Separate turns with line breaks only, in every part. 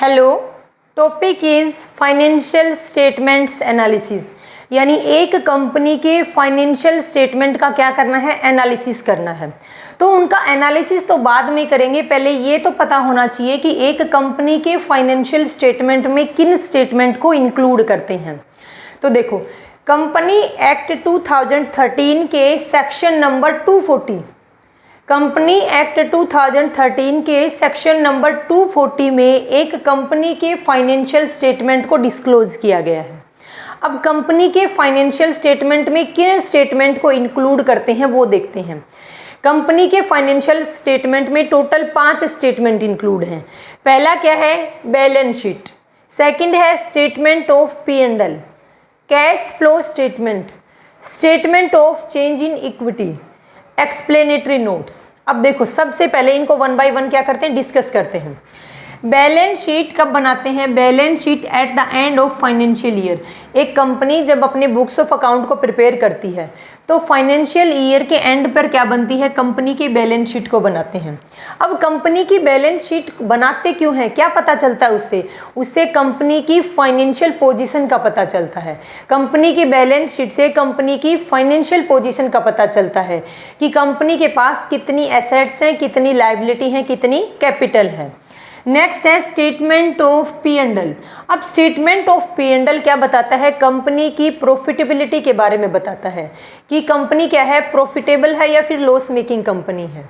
Hello, topic is financial statements analysis. यानी एक company के फाइनेंशियल स्टेटमेंट का क्या करना है, एनालिसिस करना है। तो उनका एनालिसिस तो बाद में करेंगे, पहले ये तो पता होना चाहिए कि एक कंपनी के फाइनेंशियल स्टेटमेंट में किन स्टेटमेंट को इंक्लूड करते हैं। तो देखो, कंपनी एक्ट 2013 के सेक्शन नंबर 240, कंपनी एक्ट 2013 के सेक्शन नंबर 240 में एक कंपनी के फाइनेंशियल स्टेटमेंट को डिस्क्लोज किया गया है। अब कंपनी के फाइनेंशियल स्टेटमेंट में किन स्टेटमेंट को इंक्लूड करते हैं वो देखते हैं। कंपनी के फाइनेंशियल स्टेटमेंट में टोटल 5 स्टेटमेंट इंक्लूड हैं। पहला क्या है, बैलेंस शीट। सेकंड है statement of P&L, cash flow statement, statement of change in equity, explanatory notes. अब देखो, सबसे पहले इनको वन बाय वन क्या करते हैं, डिस्कस करते हैं। बैलेंस शीट कब बनाते हैं, balance sheet at the end of financial year. एक कंपनी जब अपने बुक्स ऑफ अकाउंट को प्रिपेयर करती है तो फाइनेंशियल ईयर के एंड पर क्या बनती है, कंपनी की बैलेंस शीट को बनाते हैं। अब कंपनी की बैलेंस शीट बनाते क्यों हैं, क्या पता चलता है उससे, उससे कंपनी की फाइनेंशियल पोजीशन का पता चलता है। कंपनी की बैलेंस शीट से कंपनी की फाइनेंशियल पोजीशन का पता चलता है कि कंपनी के पास कितनी एसेट्स हैं, कितनी लायबिलिटी हैं, कितनी कैपिटल है। नेक्स्ट है स्टेटमेंट ऑफ P&L। अब स्टेटमेंट ऑफ P&L क्या बताता है, कंपनी की प्रॉफिटेबिलिटी के बारे में बताता है कि कंपनी क्या है, प्रॉफिटेबल है या फिर लॉस मेकिंग कंपनी है।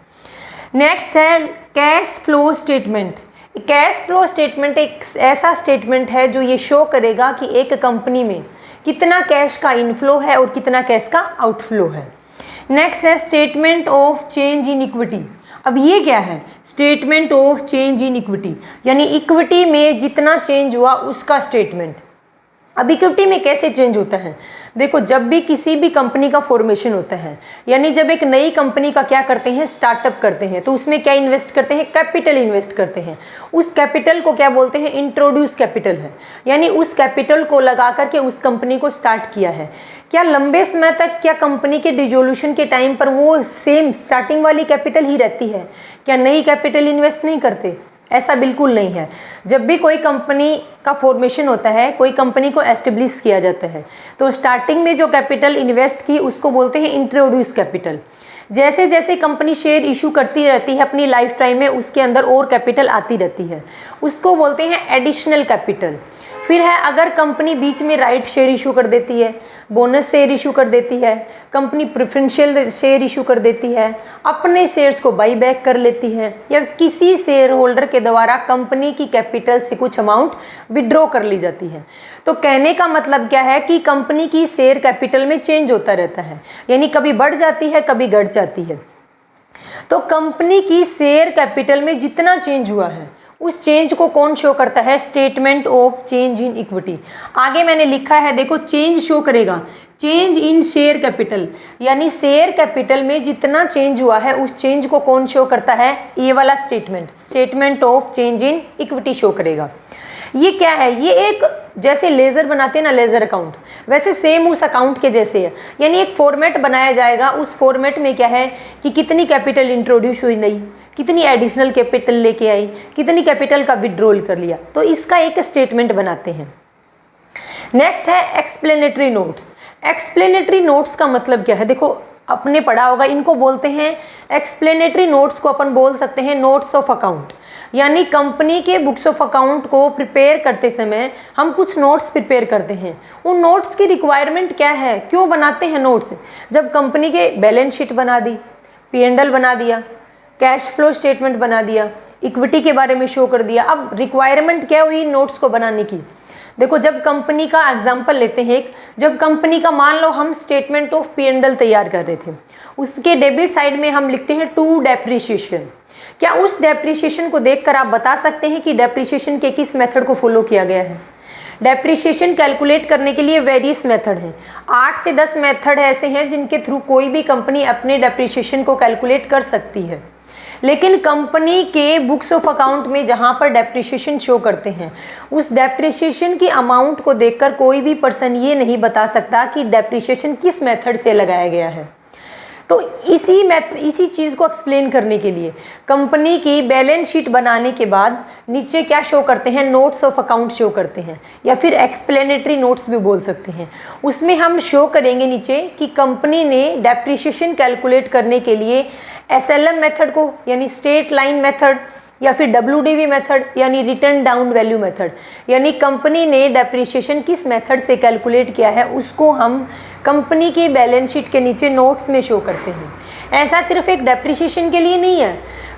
नेक्स्ट है cash flow statement. Cash flow statement एक ऐसा स्टेटमेंट है जो ये शो करेगा कि एक कंपनी में कितना कैश का इनफ्लो है और कितना कैश का आउटफ्लो है। नेक्स्ट है statement of change in equity. अब ये क्या है, statement of change in equity, यानी इक्विटी में जितना चेंज हुआ उसका स्टेटमेंट। अब इक्विटी में कैसे चेंज होता है, देखो, जब भी किसी भी कंपनी का फॉर्मेशन होता है, यानी जब एक नई कंपनी का क्या करते हैं, स्टार्टअप करते हैं, तो उसमें क्या इन्वेस्ट करते हैं, कैपिटल इन्वेस्ट करते हैं। उस कैपिटल को क्या बोलते हैं, इंट्रोड्यूस कैपिटल है। यानी उस कैपिटल को लगा करके उस कंपनी को स्टार्ट किया है। क्या लंबे समय तक, क्या कंपनी के डिसोल्यूशन के टाइम पर वो सेम स्टार्टिंग वाली कैपिटल ही रहती है, क्या नई कैपिटल इन्वेस्ट नहीं करते? ऐसा बिल्कुल नहीं है। जब भी कोई कंपनी का फॉर्मेशन होता है, कोई कंपनी को एस्टेब्लिश किया जाता है, तो स्टार्टिंग में जो कैपिटल इन्वेस्ट की उसको बोलते हैं इंट्रोड्यूस कैपिटल। जैसे जैसे कंपनी शेयर इशू करती रहती है अपनी लाइफ टाइम में, उसके अंदर और कैपिटल आती रहती है, उसको बोलते हैं एडिशनल कैपिटल। फिर है, अगर कंपनी बीच में राइट शेयर इशू कर देती है, बोनस शेयर इशू कर देती है, कंपनी प्रेफरेंशियल शेयर इशू कर देती है, अपने शेयर्स को बाई बैक कर लेती है, या किसी शेयर होल्डर के द्वारा कंपनी की कैपिटल से कुछ अमाउंट विड्रॉ कर ली जाती है। तो कहने का मतलब क्या है कि कंपनी की शेयर कैपिटल में चेंज होता रहता है, यानी कभी बढ़ जाती है, कभी घट जाती है। तो कंपनी की शेयर कैपिटल में जितना चेंज हुआ है उस चेंज को कौन शो करता है, statement of change in equity. आगे मैंने लिखा है, देखो, चेंज शो करेगा, चेंज इन शेयर कैपिटल, यानी शेयर कैपिटल में जितना चेंज हुआ है उस चेंज को कौन शो करता है, ये वाला statement, statement of change in equity show करेगा। ये क्या है, ये एक जैसे लेजर बनाते हैं ना, लेजर अकाउंट, वैसे सेम उस अकाउंट के जैसे है। यानी एक फॉर्मेट बनाया जाएगा, उस फॉर्मेट में क्या है कि कितनी कैपिटल इंट्रोड्यूस हुई नई, कितनी एडिशनल कैपिटल लेके आई, कितनी कैपिटल का विड्रॉल कर लिया, तो इसका एक स्टेटमेंट बनाते हैं। नेक्स्ट है एक्सप्लेनेटरी नोट्स। एक्सप्लेनेटरी नोट्स का मतलब क्या है, देखो, आपने पढ़ा होगा, इनको बोलते हैं एक्सप्लेनेटरी नोट्स को अपन बोल सकते हैं नोट्स ऑफ अकाउंट। यानी कंपनी के बुक्स ऑफ अकाउंट को प्रिपेयर करते समय हम कुछ नोट्स प्रिपेयर करते हैं। उन नोट्स की रिक्वायरमेंट क्या है, क्यों बनाते हैं नोट्स? जब कंपनी के बैलेंस शीट बना दी, P&L बना दिया, कैश फ्लो स्टेटमेंट बना दिया, इक्विटी के बारे में शो कर दिया, अब रिक्वायरमेंट क्या हुई नोट्स को बनाने की? देखो, जब कंपनी का एग्जांपल लेते हैं, जब कंपनी का मान लो हम स्टेटमेंट ऑफ P&L तैयार कर रहे थे, उसके डेबिट साइड में हम लिखते हैं टू डेप्रिसिएशन। क्या उस डेप्रिसिएशन को देखकर आप बता सकते हैं कि डेप्रिसिएशन के किस मेथड को फॉलो किया गया है? डेप्रिसिएशन कैलकुलेट करने के लिए वेरियस मेथड हैं, 8 से 10 मेथड ऐसे हैं जिनके थ्रू कोई भी कंपनी अपने डेप्रिसिएशन को कैलकुलेट कर सकती है। लेकिन कंपनी के बुक्स ऑफ अकाउंट में जहाँ पर डेप्रिसिएशन शो करते हैं, उस डेप्रिसिएशन की अमाउंट को देखकर कोई भी पर्सन ये नहीं बता सकता कि डेप्रिसिएशन किस मेथड से लगाया गया है। तो इसी चीज़ को एक्सप्लेन करने के लिए कंपनी की बैलेंस शीट बनाने के बाद नीचे क्या शो करते हैं, नोट्स ऑफ अकाउंट शो करते हैं, या फिर एक्सप्लेनेटरी नोट्स भी बोल सकते हैं। उसमें हम शो करेंगे नीचे कि कंपनी ने डेप्रिसिएशन कैलकुलेट करने के लिए SLM मेथड को, यानी स्ट्रेट लाइन मेथड, या फिर WDV मेथड यानी रिटर्न डाउन वैल्यू मेथड, यानी कंपनी ने डेप्रिसिएशन किस मेथड से कैलकुलेट किया है उसको हम कंपनी की बैलेंस शीट के नीचे नोट्स में शो करते हैं। ऐसा सिर्फ एक डेप्रिसिएशन के लिए नहीं है,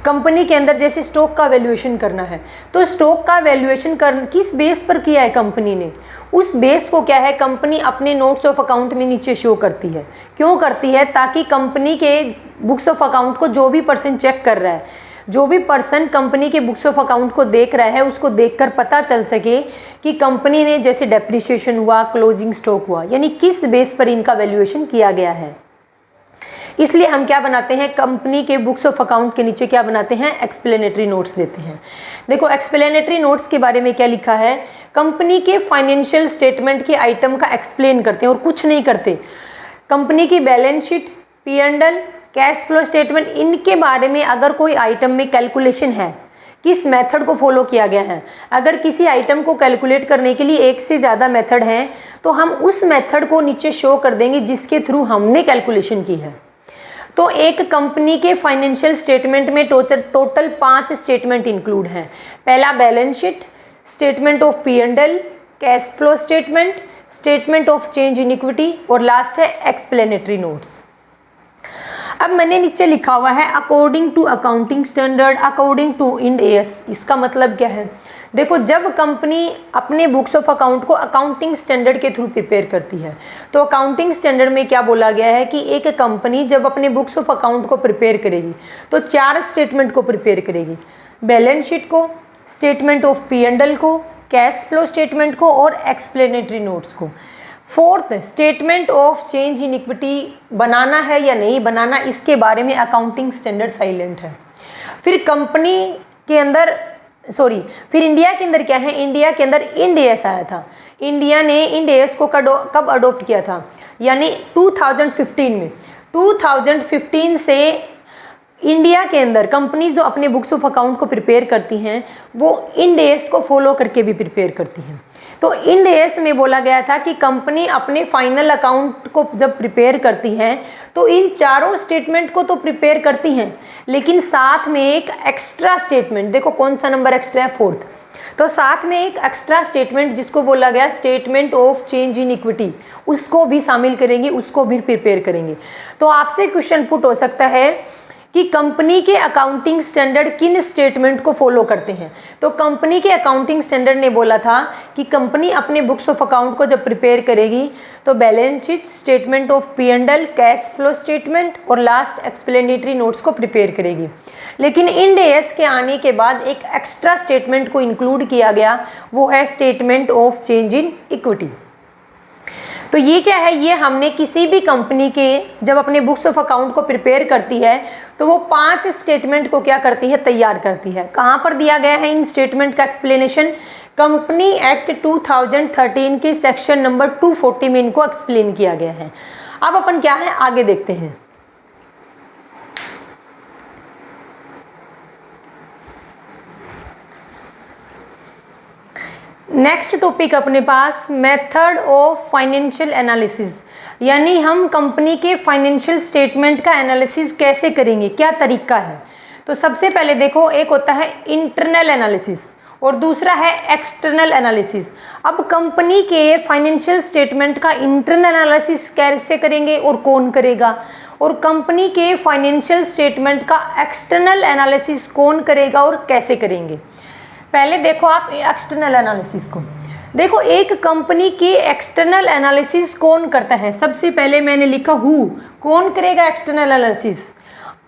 कंपनी के अंदर जैसे स्टॉक का वैल्यूएशन करना है, तो स्टॉक का वैल्यूएशन किस बेस पर किया है कंपनी ने, उस बेस को क्या है कंपनी अपने नोट्स ऑफ अकाउंट में नीचे शो करती है। क्यों करती है? ताकि कंपनी के बुक्स ऑफ अकाउंट को जो भी पर्सन चेक कर रहा है, जो भी पर्सन कंपनी के बुक्स ऑफ अकाउंट को देख रहा है, उसको देखकर पता चल सके कि कंपनी ने जैसे डेप्रिसिएशन हुआ, क्लोजिंग स्टॉक हुआ, यानी किस बेस पर इनका वैल्यूएशन किया गया है। इसलिए हम क्या बनाते हैं, कंपनी के बुक्स ऑफ अकाउंट के नीचे क्या बनाते हैं, एक्सप्लेनेटरी नोट्स देते हैं। देखो एक्सप्लेनेटरी नोट्स के बारे में क्या लिखा है, कंपनी के फाइनेंशियल स्टेटमेंट के आइटम का एक्सप्लेन करते हैं और कुछ नहीं करते। कंपनी की balance sheet, P&L, cash flow statement, इनके बारे में अगर कोई आइटम में कैलकुलेशन है, किस मेथड को फॉलो किया गया है, अगर किसी आइटम को कैलकुलेट करने के लिए एक से ज़्यादा मेथड हैं तो हम उस मेथड को नीचे शो कर देंगे जिसके थ्रू हमने कैलकुलेशन की है। तो एक कंपनी के फाइनेंशियल स्टेटमेंट में टोटल 5 स्टेटमेंट इंक्लूड हैं। पहला balance sheet, statement of P&L, cash flow statement, statement of change in equity और लास्ट है एक्सप्लेनेटरी नोट्स। अब मैंने नीचे लिखा हुआ है according to accounting standard, according to Ind AS। इसका मतलब क्या है, देखो जब कंपनी अपने बुक्स ऑफ अकाउंट को अकाउंटिंग स्टैंडर्ड के थ्रू प्रिपेयर करती है, तो अकाउंटिंग स्टैंडर्ड में क्या बोला गया है कि एक कंपनी जब अपने बुक्स ऑफ अकाउंट को प्रिपेयर करेगी तो 4 स्टेटमेंट को प्रिपेयर करेगी, बैलेंस शीट को, स्टेटमेंट ऑफ P&L को, कैश फ्लो स्टेटमेंट को और एक्सप्लेनेटरी नोट्स को। 4th statement of change in equity बनाना है या नहीं बनाना, इसके बारे में अकाउंटिंग स्टैंडर्ड साइलेंट है। फिर कंपनी के अंदर फिर इंडिया के अंदर क्या है, इंडिया के अंदर इंड AS आया था। इंडिया ने इंड AS को कब अडोप्ट किया था, यानी 2015 में। 2015 से इंडिया के अंदर कंपनी जो अपने बुक्स ऑफ अकाउंट को प्रिपेयर करती हैं वो इंड AS को फॉलो करके भी प्रिपेयर करती हैं। तो इंड AS में बोला गया था कि कंपनी अपने फाइनल अकाउंट को जब प्रिपेयर करती हैं तो इन चारों स्टेटमेंट को तो प्रिपेयर करती हैं, लेकिन साथ में एक एक्स्ट्रा स्टेटमेंट, देखो कौन सा नंबर एक्स्ट्रा है, 4th, तो साथ में एक एक्स्ट्रा स्टेटमेंट जिसको बोला गया statement of change in equity, उसको भी शामिल करेंगे, उसको भी प्रिपेयर करेंगे। तो आपसे क्वेश्चन पुट हो सकता है कि कंपनी के अकाउंटिंग स्टैंडर्ड किन स्टेटमेंट को फॉलो करते हैं। तो कंपनी के अकाउंटिंग स्टैंडर्ड ने बोला था कि कंपनी अपने बुक्स ऑफ अकाउंट को जब प्रिपेयर करेगी तो balance sheet, statement of P&L, cash flow statement और लास्ट एक्सप्लेनेटरी नोट्स को प्रिपेयर करेगी। लेकिन इंड AS के आने के बाद एक एक्स्ट्रा स्टेटमेंट को इंक्लूड किया गया, वो है statement of change in equity. तो ये क्या है, ये हमने किसी भी कंपनी के जब अपने बुक्स ऑफ अकाउंट को प्रिपेयर करती है तो वो 5 स्टेटमेंट को क्या करती है, तैयार करती है। कहाँ पर दिया गया है इन स्टेटमेंट का एक्सप्लेनेशन, कंपनी एक्ट 2013 के सेक्शन नंबर 240 में इनको एक्सप्लेन किया गया है। अब अपन क्या है आगे देखते हैं। नेक्स्ट टॉपिक अपने पास मेथड ऑफ फाइनेंशियल एनालिसिस, यानी हम कंपनी के फाइनेंशियल स्टेटमेंट का एनालिसिस कैसे करेंगे, क्या तरीका है। तो सबसे पहले देखो, एक होता है इंटरनल एनालिसिस और दूसरा है एक्सटर्नल एनालिसिस। अब कंपनी के फाइनेंशियल स्टेटमेंट का इंटरनल एनालिसिस कैसे करेंगे और कौन करेगा, और कंपनी के फाइनेंशियल स्टेटमेंट का एक्सटर्नल एनालिसिस कौन करेगा और कैसे करेंगे। पहले देखो आप एक्सटर्नल एनालिसिस को, देखो एक कंपनी की एक्सटर्नल एनालिसिस कौन करता है। सबसे पहले मैंने लिखा हु, कौन करेगा external analysis,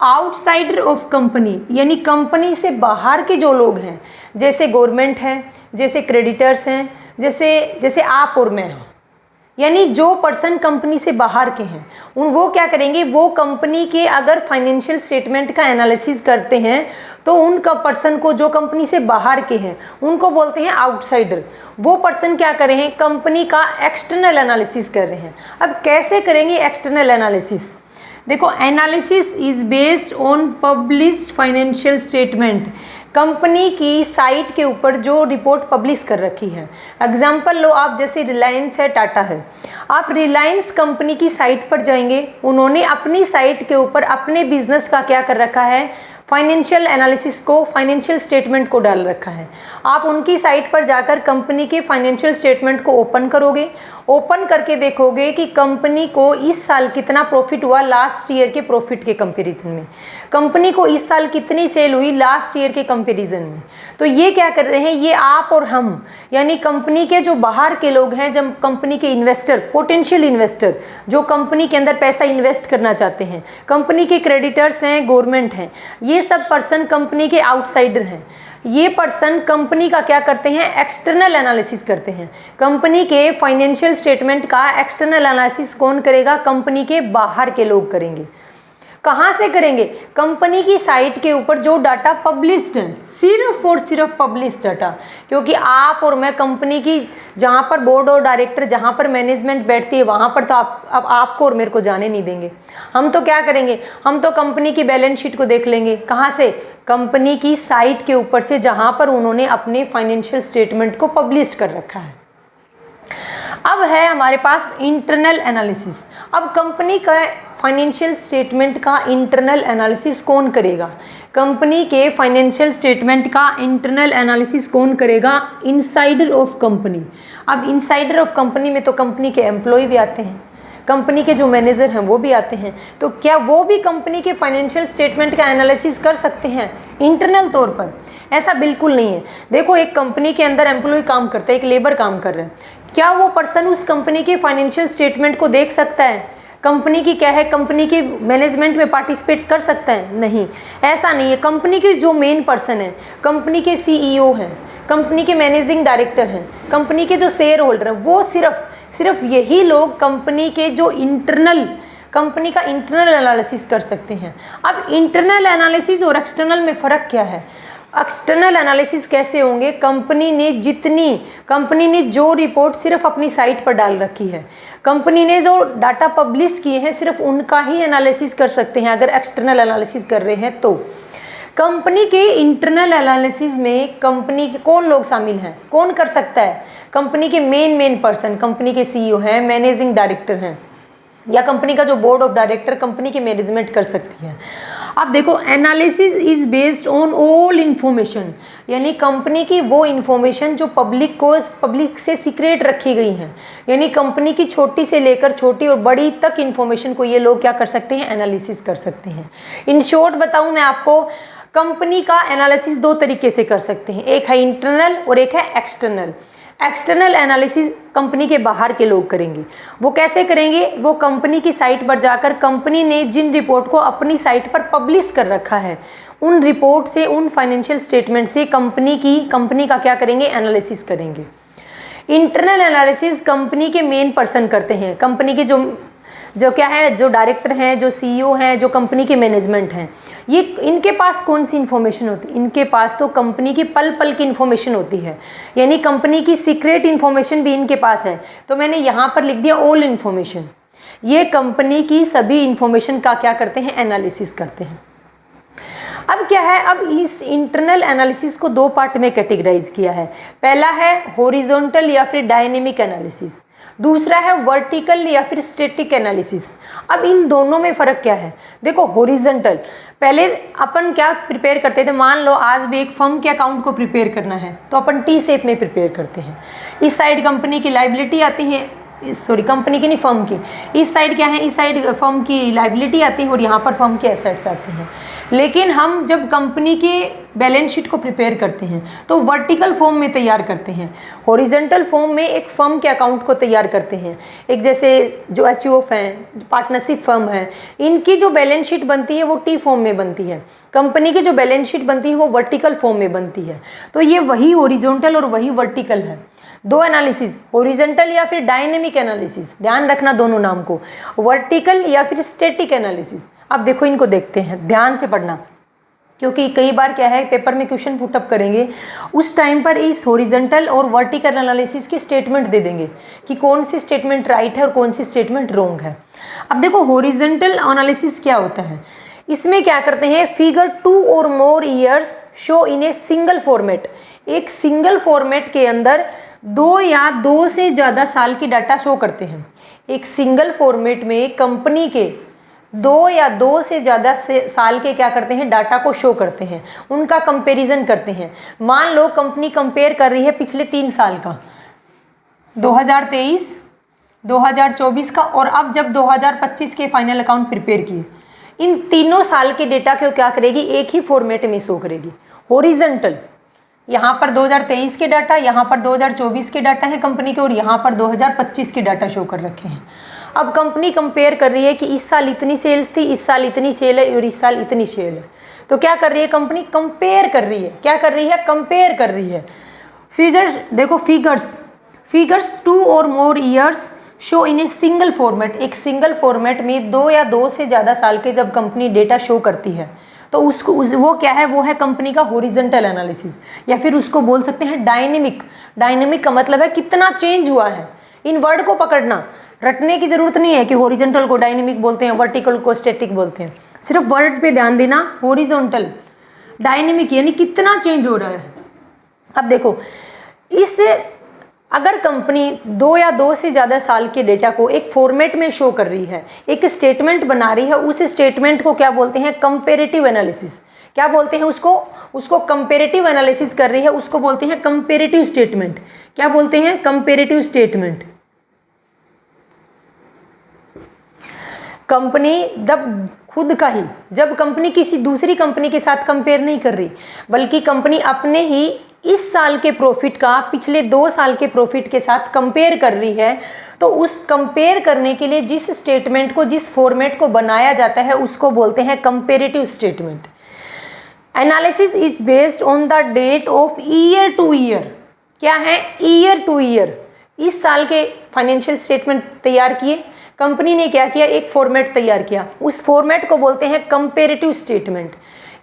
outsider of company, यानी कंपनी से बाहर के जो लोग हैं, जैसे गवर्नमेंट है, जैसे क्रेडिटर्स हैं, जैसे आप और मैं हैं, यानी जो पर्सन कंपनी से बाहर के हैं वो क्या करेंगे, वो कंपनी के अगर फाइनेंशियल स्टेटमेंट का एनालिसिस करते हैं तो उनका पर्सन को, जो कंपनी से बाहर के हैं उनको बोलते हैं आउटसाइडर। वो पर्सन क्या कर रहे हैं, कंपनी का एक्सटर्नल एनालिसिस कर रहे हैं। अब कैसे करेंगे एक्सटर्नल एनालिसिस, देखो analysis is based on published financial statement, company की साइट के ऊपर जो रिपोर्ट पब्लिश कर रखी है। एग्जाम्पल लो आप, जैसे रिलायंस है, टाटा है, आप रिलायंस कंपनी की साइट पर जाएंगे, उन्होंने अपनी साइट के ऊपर अपने बिजनेस का क्या कर रखा है, फाइनेंशियल एनालिसिस को, फाइनेंशियल स्टेटमेंट को डाल रखा है। आप उनकी साइट पर जाकर कंपनी के फाइनेंशियल स्टेटमेंट को ओपन करोगे, ओपन करके देखोगे कि कंपनी को इस साल कितना प्रॉफिट हुआ लास्ट ईयर के प्रॉफिट के कंपैरिजन में, कंपनी को इस साल कितनी सेल हुई लास्ट ईयर के कंपैरिजन में। तो ये क्या कर रहे हैं, ये आप और हम, यानी कंपनी के जो बाहर के लोग हैं, जब कंपनी के इन्वेस्टर, पोटेंशियल इन्वेस्टर जो कंपनी के अंदर पैसा इन्वेस्ट करना चाहते हैं, कंपनी के क्रेडिटर्स हैं, गवर्नमेंट हैं, ये सब पर्सन कंपनी के आउटसाइडर हैं। ये पर्सन कंपनी का क्या करते हैं, एक्सटर्नल एनालिसिस करते हैं। कंपनी के फाइनेंशियल स्टेटमेंट का एक्सटर्नल एनालिसिस कौन करेगा, कंपनी के बाहर के लोग करेंगे। कहाँ से करेंगे, कंपनी की साइट के ऊपर जो डाटा पब्लिश्ड है, सिर्फ और सिर्फ पब्लिश्ड डाटा, क्योंकि आप और मैं कंपनी की जहाँ पर बोर्ड और डायरेक्टर, जहाँ पर मैनेजमेंट बैठती है, वहाँ पर तो अब आपको और मेरे को जाने नहीं देंगे। हम तो क्या करेंगे, हम तो कंपनी की बैलेंस शीट को देख लेंगे। कहाँ से, कंपनी की साइट के ऊपर से, जहाँ पर उन्होंने अपने फाइनेंशियल स्टेटमेंट को पब्लिश कर रखा है। अब है हमारे पास इंटरनल एनालिसिस। अब कंपनी का फाइनेंशियल स्टेटमेंट का इंटरनल एनालिसिस कौन करेगा, कंपनी के फाइनेंशियल स्टेटमेंट का इंटरनल एनालिसिस कौन करेगा, इनसाइडर ऑफ कंपनी। अब इनसाइडर ऑफ कंपनी में तो कंपनी के एम्प्लॉय भी आते हैं, कंपनी के जो मैनेजर हैं वो भी आते हैं। तो क्या वो भी कंपनी के फाइनेंशियल स्टेटमेंट का एनालिसिस कर सकते हैं इंटरनल तौर पर? ऐसा बिल्कुल नहीं है। देखो एक कंपनी के अंदर एम्प्लॉय काम करता है, एक लेबर काम कर रहा है, क्या वो पर्सन उस कंपनी के फाइनेंशियल स्टेटमेंट को देख सकता है, कंपनी की क्या है, कंपनी के मैनेजमेंट में पार्टिसिपेट कर सकता है? नहीं, ऐसा नहीं है। कंपनी के जो मेन पर्सन है, कंपनी के सीईओ हैं, कंपनी के मैनेजिंग डायरेक्टर हैं, कंपनी के जो शेयर होल्डर हैं, वो सिर्फ यही लोग कंपनी के जो कंपनी का इंटरनल एनालिसिस कर सकते हैं। अब इंटरनल एनालिसिस और एक्सटर्नल में फ़र्क क्या है? एक्सटर्नल एनालिसिस कैसे होंगे, कंपनी ने जो रिपोर्ट सिर्फ अपनी साइट पर डाल रखी है, कंपनी ने जो डाटा पब्लिश किए हैं, सिर्फ उनका ही एनालिसिस कर सकते हैं अगर एक्सटर्नल एनालिसिस कर रहे हैं तो। कंपनी के इंटरनल एनालिसिस में कंपनी के कौन लोग शामिल हैं, कौन कर सकता है? कंपनी के मेन पर्सन, कंपनी के सीईओ हैं, मैनेजिंग डायरेक्टर हैं, या कंपनी का जो बोर्ड ऑफ डायरेक्टर कंपनी की मैनेजमेंट कर सकती है। अब देखो analysis is based on all information, यानी कंपनी की वो इन्फॉर्मेशन जो पब्लिक से सीक्रेट रखी गई हैं, यानी कंपनी की छोटी से लेकर छोटी और बड़ी तक इन्फॉर्मेशन को ये लोग क्या कर सकते हैं, एनालिसिस कर सकते हैं। इन शॉर्ट बताऊं मैं आपको, कंपनी का एनालिसिस दो तरीके से कर सकते हैं, एक है इंटरनल और एक है एक्सटर्नल। एक्सटर्नल एनालिसिस कंपनी के बाहर के लोग करेंगे। वो कैसे करेंगे? वो कंपनी की साइट पर जाकर कंपनी ने जिन रिपोर्ट को अपनी साइट पर पब्लिश कर रखा है, उन रिपोर्ट से, उन फाइनेंशियल स्टेटमेंट से कंपनी का क्या करेंगे, एनालिसिस करेंगे। इंटरनल एनालिसिस कंपनी के मेन पर्सन करते हैं, कंपनी के जो क्या है, जो डायरेक्टर हैं, जो सीईओ हैं, जो कंपनी के मैनेजमेंट हैं, ये इनके पास कौन सी इन्फॉर्मेशन होती है? इनके पास तो कंपनी की पल पल की इन्फॉर्मेशन होती है, यानी कंपनी की सीक्रेट इन्फॉर्मेशन भी इनके पास है। तो मैंने यहाँ पर लिख दिया ऑल इन्फॉर्मेशन। ये कंपनी की सभी इन्फॉर्मेशन का क्या करते हैं, एनालिसिस करते हैं। अब क्या है, अब इस इंटरनल एनालिसिस को दो पार्ट में कैटेगराइज किया है। पहला है हॉरिजॉन्टल या फिर डायनेमिक एनालिसिस, दूसरा है वर्टिकल या फिर स्टैटिक एनालिसिस। अब इन दोनों में फ़र्क क्या है? देखो हॉरिजॉन्टल, पहले अपन क्या प्रिपेयर करते थे, मान लो आज भी एक फर्म के अकाउंट को प्रिपेयर करना है तो अपन टी शेप में प्रिपेयर करते हैं। इस साइड कंपनी की लायबिलिटी आती है, सॉरी कंपनी की नहीं, फर्म की। इस साइड क्या है, इस साइड फर्म की लायबिलिटी आती है और यहाँ पर फर्म के एसेट्स आते हैं। लेकिन हम जब कंपनी के बैलेंस शीट को प्रिपेयर करते हैं तो वर्टिकल फॉर्म में तैयार करते हैं, हॉरिजॉन्टल फॉर्म में एक फर्म के अकाउंट को तैयार करते हैं। एक जैसे जो एचयूएफ हैं, पार्टनरशिप फर्म है, इनकी जो बैलेंस शीट बनती है वो टी फॉर्म में बनती है, कंपनी की जो बैलेंस शीट बनती है वो वर्टिकल फॉर्म में बनती है। तो ये वही हॉरिजॉन्टल और वही वर्टिकल है। दो एनालिसिस, हॉरिजॉन्टल या फिर डायनेमिक एनालिसिस, ध्यान रखना दोनों नाम को, वर्टिकल या फिर स्टैटिक एनालिसिस। अब देखो इनको देखते हैं, ध्यान से पढ़ना। क्योंकि कई बार क्या है पेपर में क्वेश्चन पुटअप करेंगे, उस टाइम पर इस हॉरिजॉन्टल और वर्टिकल एनालिसिस की स्टेटमेंट दे देंगे कि कौन सी स्टेटमेंट राइट है और कौन सी स्टेटमेंट रॉन्ग है। अब देखो हॉरिजॉन्टल एनालिसिस क्या होता है, इसमें क्या करते हैं, फिगर 2 और more years show in a single format. एक सिंगल फॉर्मेट के अंदर 2 या 2 से ज़्यादा साल की डाटा शो करते हैं। एक सिंगल फॉर्मेट में कंपनी के 2 या 2 से ज़्यादा साल के क्या करते हैं, डाटा को शो करते हैं, उनका कंपैरिजन करते हैं। मान लो कंपनी कंपेयर कर रही है पिछले 3 साल का, 2023, 2024 का, और अब जब 2025 के फाइनल अकाउंट प्रिपेयर किए, इन तीनों साल के डेटा को क्या करेगी, एक ही फॉर्मेट में शो करेगी, हॉरिजॉन्टल। यहाँ पर 2023 के डाटा, यहाँ पर 2024 के डाटा है कंपनी के, और यहाँ पर 2025 के डाटा शो कर रखे हैं। अब कंपनी कंपेयर कर रही है कि इस साल इतनी सेल्स थी, इस साल इतनी सेल है और इस साल इतनी सेल है। तो क्या कर रही है कंपनी, कंपेयर कर रही है। क्या कर रही है, कंपेयर कर रही है। फिगर देखो, फिगर्स 2 और more years show in a single format. एक सिंगल फॉर्मेट में 2 या 2 से ज़्यादा साल के जब कंपनी डेटा शो करती है तो उसको वो क्या है, वो है कंपनी का हॉरिजॉन्टल एनालिसिस, या फिर उसको बोल सकते हैं डायनेमिक। डायनेमिक का मतलब है कितना चेंज हुआ है। इन वर्ड को पकड़ना, रटने की जरूरत नहीं है कि हॉरिजॉन्टल को डायनेमिक बोलते हैं, वर्टिकल को स्टैटिक बोलते हैं। सिर्फ वर्ड पे ध्यान देना, हॉरिजॉन्टल, डायनेमिक यानी कितना चेंज हो रहा है। अब देखो, इस अगर कंपनी 2 या 2 से ज़्यादा साल के डेटा को एक फॉर्मेट में शो कर रही है, एक स्टेटमेंट बना रही है, उस स्टेटमेंट को क्या बोलते हैं, कंपैरेटिव एनालिसिस। क्या बोलते हैं उसको कंपैरेटिव एनालिसिस कर रही है, उसको बोलते हैं कंपैरेटिव स्टेटमेंट। क्या बोलते हैं, कंपैरेटिव स्टेटमेंट। कंपनी जब कंपनी किसी दूसरी कंपनी के साथ कंपेयर नहीं कर रही, बल्कि कंपनी अपने ही इस साल के प्रॉफिट का पिछले 2 साल के प्रॉफिट के साथ कंपेयर कर रही है, तो उस कंपेयर करने के लिए जिस स्टेटमेंट को, जिस फॉर्मेट को बनाया जाता है, उसको बोलते हैं comparative statement. Analysis is based on the date of year to year. क्या है, ईयर टू ईयर। इस साल के फाइनेंशियल स्टेटमेंट तैयार किए, कंपनी ने क्या किया, एक फॉर्मेट तैयार किया, उस फॉर्मेट को बोलते हैं कंपैरेटिव स्टेटमेंट।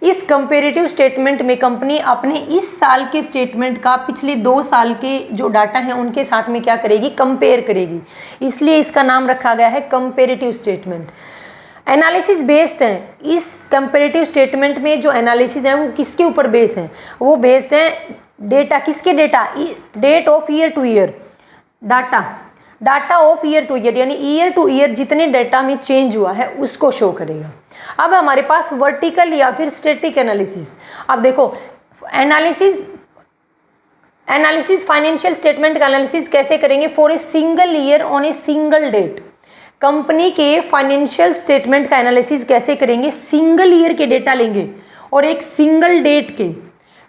इस कंपैरेटिव स्टेटमेंट में कंपनी अपने इस साल के स्टेटमेंट का पिछले 2 साल के जो डाटा हैं उनके साथ में क्या करेगी, कंपेयर करेगी। इसलिए इसका नाम रखा गया है कंपैरेटिव स्टेटमेंट। एनालिसिस बेस्ड है, इस कंपैरेटिव स्टेटमेंट में जो एनालिसिस है वो किसके ऊपर बेस्ड है, वो बेस्ड है डेटा, किसके data, date of year to year, data of year to year, यानी ईयर टू ईयर जितने डाटा में चेंज हुआ है उसको शो करेगा। अब हमारे पास वर्टिकल या फिर स्टैटिक एनालिसिस। अब देखो, एनालिसिस फाइनेंशियल स्टेटमेंट का एनालिसिस कैसे करेंगे, for a single year on a single date. Company के फाइनेंशियल स्टेटमेंट का एनालिसिस कैसे करेंगे, सिंगल ईयर के डेटा लेंगे और एक सिंगल डेट के,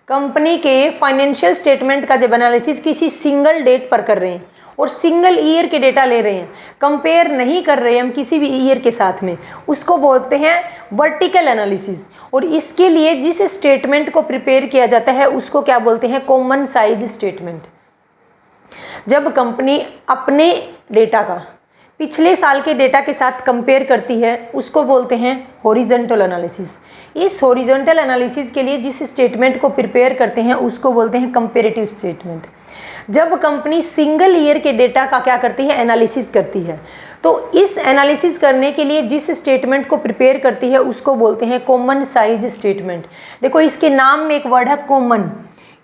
कंपनी के फाइनेंशियल स्टेटमेंट का जब एनालिसिस किसी सिंगल डेट पर कर रहे हैं और सिंगल ईयर के डेटा ले रहे हैं, कंपेयर नहीं कर रहे हैं हम किसी भी ईयर के साथ में, उसको बोलते हैं वर्टिकल एनालिसिस। और इसके लिए जिस स्टेटमेंट को प्रिपेयर किया जाता है उसको क्या बोलते हैं, कॉमन साइज स्टेटमेंट। जब कंपनी अपने डेटा का पिछले साल के डेटा के साथ कंपेयर करती है उसको बोलते हैं हॉरिजॉन्टल एनालिसिस। इस हॉरिजॉन्टल एनालिसिस के लिए जिस स्टेटमेंट को प्रिपेयर करते हैं उसको बोलते हैं कंपैरेटिव स्टेटमेंट। जब कंपनी सिंगल ईयर के डेटा का क्या करती है, एनालिसिस करती है, तो इस एनालिसिस करने के लिए जिस स्टेटमेंट को प्रिपेयर करती है उसको बोलते हैं कॉमन साइज स्टेटमेंट। देखो इसके नाम में एक वर्ड है कॉमन।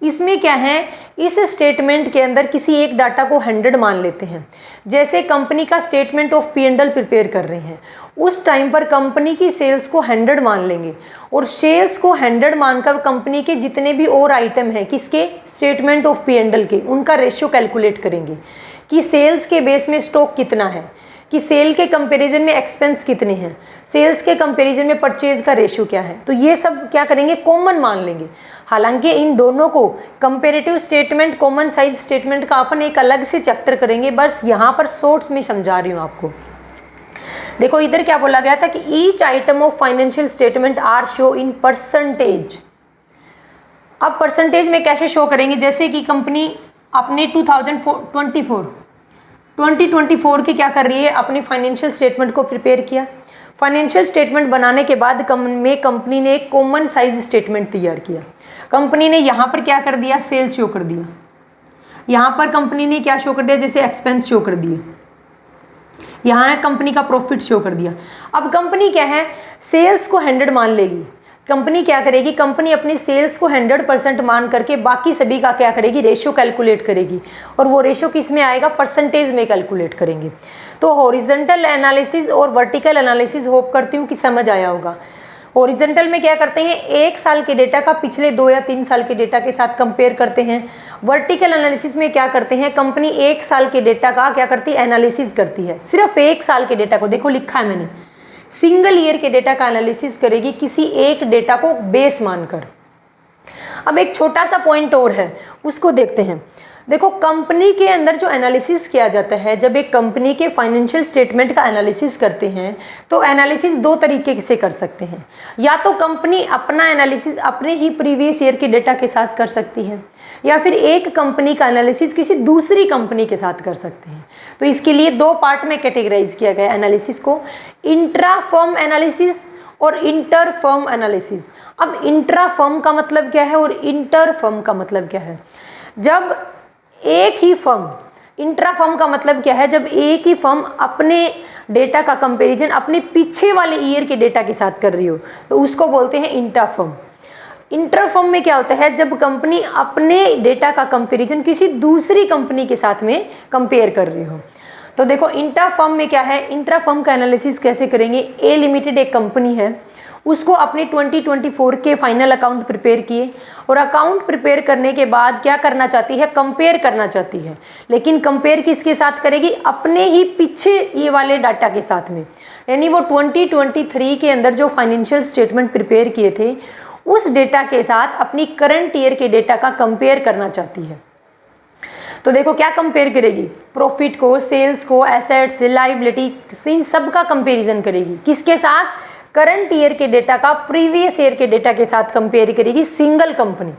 इसमें क्या है, इस स्टेटमेंट के अंदर किसी एक डाटा को 100 मान लेते हैं। जैसे कंपनी का स्टेटमेंट ऑफ P&L प्रिपेयर कर रहे हैं, उस टाइम पर कंपनी की सेल्स को 100 मान लेंगे और सेल्स को 100 मानकर कंपनी के जितने भी और आइटम हैं किसके, स्टेटमेंट ऑफ P&L के, उनका रेशियो कैलकुलेट करेंगे कि सेल्स के बेस में स्टॉक कितना है, कि सेल के कंपैरिजन में एक्सपेंस कितने हैं, सेल्स के कंपैरिजन में परचेज का रेशियो क्या है। तो ये सब क्या करेंगे, कॉमन मान लेंगे। हालांकि इन दोनों को, comparative statement, common size statement का अपन एक अलग से चैप्टर करेंगे, बस यहाँ पर शॉर्ट्स में समझा रही हूँ आपको। देखो इधर क्या बोला गया था कि each item of financial statement are show in percentage. अब परसेंटेज में कैसे शो करेंगे, जैसे कि कंपनी अपने 2024 की क्या कर रही है, अपनी फाइनेंशियल स्टेटमेंट को प्रिपेयर किया। फाइनेंशियल स्टेटमेंट बनाने के बाद कंपनी ने एक कॉमन साइज स्टेटमेंट तैयार किया। कंपनी ने यहाँ पर क्या कर दिया, सेल्स शो कर दिया। यहाँ पर कंपनी ने क्या शो कर दिया, जैसे एक्सपेंस शो कर दिए। यहाँ कंपनी का प्रॉफिट शो कर दिया। अब कंपनी क्या है, सेल्स को 100 मान लेगी। कंपनी क्या करेगी, कंपनी अपनी सेल्स को 100% मान करके बाकी सभी का क्या करेगी, रेशो कैलकुलेट करेगी। और वो रेशो किस में आएगा, परसेंटेज में कैलकुलेट करेंगे। तो हॉरिजॉन्टल एनालिसिस और वर्टिकल एनालिसिस होप करती हूँ कि समझ आया होगा। हॉरिजॉन्टल में क्या करते हैं, 1 साल के डेटा का पिछले 2 या 3 साल के डेटा के साथ कंपेयर करते हैं। वर्टिकल एनालिसिस में क्या करते हैं, कंपनी 1 साल के डेटा का क्या करती है, एनालिसिस करती है। सिर्फ 1 साल के डेटा को, देखो लिखा है मैंने, सिंगल ईयर के डेटा का एनालिसिस करेगी किसी एक डेटा को बेस मानकर। अब एक छोटा सा पॉइंट और है, उसको देखते हैं। देखो कंपनी के अंदर जो एनालिसिस किया जाता है, जब एक कंपनी के फाइनेंशियल स्टेटमेंट का एनालिसिस करते हैं तो एनालिसिस 2 तरीके से कर सकते हैं। या तो कंपनी अपना एनालिसिस अपने ही प्रीवियस ईयर के डेटा के साथ कर सकती है, या फिर एक कंपनी का एनालिसिस किसी दूसरी कंपनी के साथ कर सकते हैं। तो इसके लिए 2 पार्ट में कैटेगराइज किया गया एनालिसिस को, इंट्रा फर्म एनालिसिस और इंटर फर्म एनालिसिस। अब इंट्रा फर्म का मतलब क्या है और इंटर फर्म का मतलब क्या है। जब एक ही फर्म, इंट्रा फर्म का मतलब क्या है, जब एक ही फर्म अपने डेटा का कंपैरिजन अपने पीछे वाले ईयर के डेटा के साथ कर रही हो तो उसको बोलते हैं इंट्रा फर्म। इंटर फर्म में क्या होता है, जब कंपनी अपने डेटा का कंपैरिजन किसी दूसरी कंपनी के साथ में कंपेयर कर रही हो। तो देखो इंट्रा फर्म में क्या है, इंट्रा फर्म का एनालिसिस कैसे करेंगे। ए लिमिटेड एक कंपनी है, उसको अपने 2024 के फाइनल अकाउंट प्रिपेयर किए और अकाउंट प्रिपेयर करने के बाद क्या करना चाहती है, कंपेयर करना चाहती है। लेकिन कंपेयर किसके साथ करेगी, अपने ही पीछे ये वाले डाटा के साथ में। यानी वो 2023 के अंदर जो फाइनेंशियल स्टेटमेंट प्रिपेयर किए थे उस डेटा के साथ अपनी करंट ईयर के डेटा का कंपेयर करना चाहती है। तो देखो क्या कंपेयर करेगी, प्रॉफिट को, सेल्स को, एसेट्स, लायबिलिटी, इन सब का कंपेरिजन करेगी। किसके साथ, करंट ईयर के डेटा का प्रीवियस ईयर के डेटा के साथ कंपेयर करेगी सिंगल कंपनी।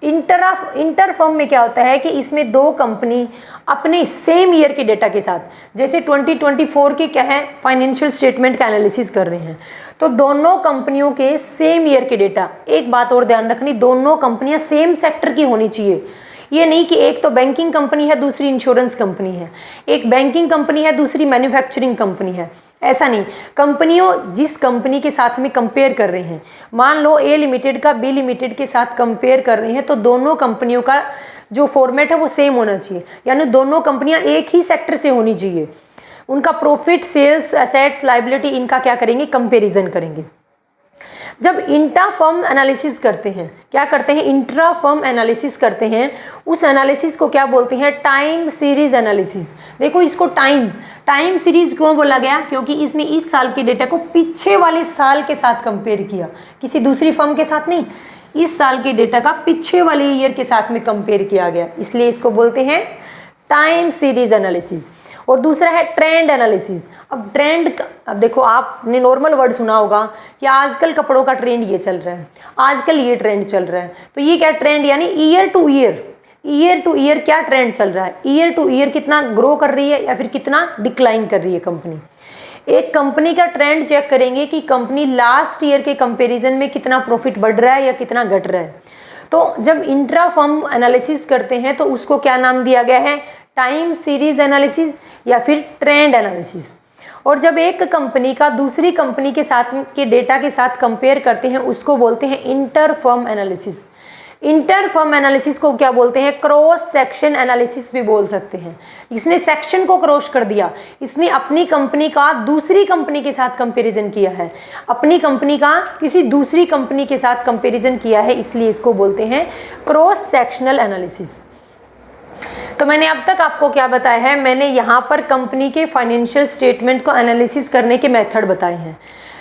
इंटर फर्म में क्या होता है कि इसमें 2 कंपनी अपने सेम ईयर के डेटा के साथ, जैसे 2024 के क्या है फाइनेंशियल स्टेटमेंट का एनालिसिस कर रहे हैं, तो दोनों कंपनियों के सेम ईयर के डेटा। एक बात और ध्यान रखनी, दोनों कंपनियां सेम सेक्टर की होनी चाहिए। ये नहीं कि एक तो बैंकिंग कंपनी है दूसरी इंश्योरेंस कंपनी है, एक बैंकिंग कंपनी है दूसरी मैन्युफैक्चरिंग कंपनी है, ऐसा नहीं। कंपनियों जिस कंपनी के साथ में कंपेयर कर रहे हैं, मान लो ए लिमिटेड का बी लिमिटेड के साथ कंपेयर कर रहे हैं, तो दोनों कंपनियों का जो फॉर्मेट है वो सेम होना चाहिए। यानी दोनों कंपनियां एक ही सेक्टर से होनी चाहिए। उनका प्रॉफिट, सेल्स, एसेट्स, लायबिलिटी, इनका क्या करेंगे, कंपेरिजन करेंगे। जब इंट्रा फर्म एनालिसिस करते हैं, क्या करते हैं, इंट्रा फर्म एनालिसिस करते हैं, उस एनालिसिस को क्या बोलते हैं, टाइम सीरीज एनालिसिस। देखो इसको टाइम सीरीज क्यों बोला गया, क्योंकि इसमें इस साल के डेटा को पीछे वाले साल के साथ कंपेयर किया, किसी दूसरी फर्म के साथ नहीं, इस साल के डेटा का पीछे वाले ईयर के साथ में कंपेयर किया गया, इसलिए इसको बोलते हैं टाइम सीरीज एनालिसिस। और दूसरा है ट्रेंड एनालिसिस। अब देखो आपने नॉर्मल वर्ड सुना होगा कि आजकल कपड़ों का ट्रेंड ये चल रहा है, आजकल ये ट्रेंड चल रहा है। तो ये क्या ट्रेंड, यानी ईयर टू ईयर क्या ट्रेंड चल रहा है, ईयर टू ईयर कितना ग्रो कर रही है या फिर कितना डिक्लाइन कर रही है कंपनी। एक कंपनी का ट्रेंड चेक करेंगे कि कंपनी लास्ट ईयर के कंपैरिजन में कितना प्रॉफिट बढ़ रहा है या कितना घट रहा है। तो जब इंट्रा फर्म एनालिसिस करते हैं तो उसको क्या नाम दिया गया है, टाइम सीरीज एनालिसिस या फिर ट्रेंड एनालिसिस। और जब एक कंपनी का दूसरी कंपनी के साथ के डेटा के साथ कंपेयर करते हैं उसको बोलते हैं inter firm analysis. Inter firm analysis को क्या बोलते हैं, क्रॉस सेक्शन एनालिसिस भी बोल सकते हैं। इसने सेक्शन को क्रॉस कर दिया, इसने अपनी कंपनी का दूसरी कंपनी के साथ कंपैरिजन किया है, अपनी कंपनी का किसी दूसरी कंपनी के साथ कंपैरिजन किया है, इसलिए इसको बोलते हैं क्रॉस सेक्शनल एनालिसिस। तो मैंने अब तक आपको क्या बताया है, मैंने यहाँ पर कंपनी के फाइनेंशियल स्टेटमेंट को एनालिसिस करने के मेथड बताए हैं।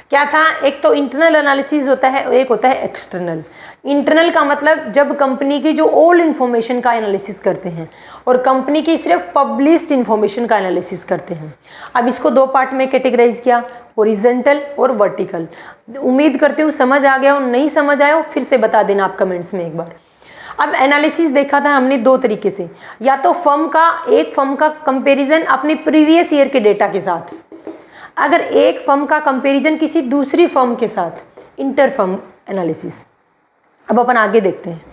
क्या था, एक तो इंटरनल एनालिसिस होता है, एक होता है एक्सटर्नल। इंटरनल का मतलब जब कंपनी की जो ओल्ड इन्फॉर्मेशन का एनालिसिस करते हैं और कंपनी की सिर्फ पब्लिश्ड इन्फॉर्मेशन का एनालिसिस करते हैं। अब इसको 2 पार्ट में कैटेगराइज किया, हॉरिजॉन्टल और वर्टिकल। उम्मीद करते हो समझ आ गया हो, नहीं समझ आया हो फिर से बता देना आप कमेंट्स में एक बार। अब एनालिसिस देखा था हमने 2 तरीके से, या तो एक फर्म का कंपैरिजन अपने प्रीवियस ईयर के डेटा के साथ, अगर एक फर्म का कंपैरिजन किसी दूसरी फर्म के साथ, इंटर फर्म एनालिसिस। अब अपन आगे देखते हैं।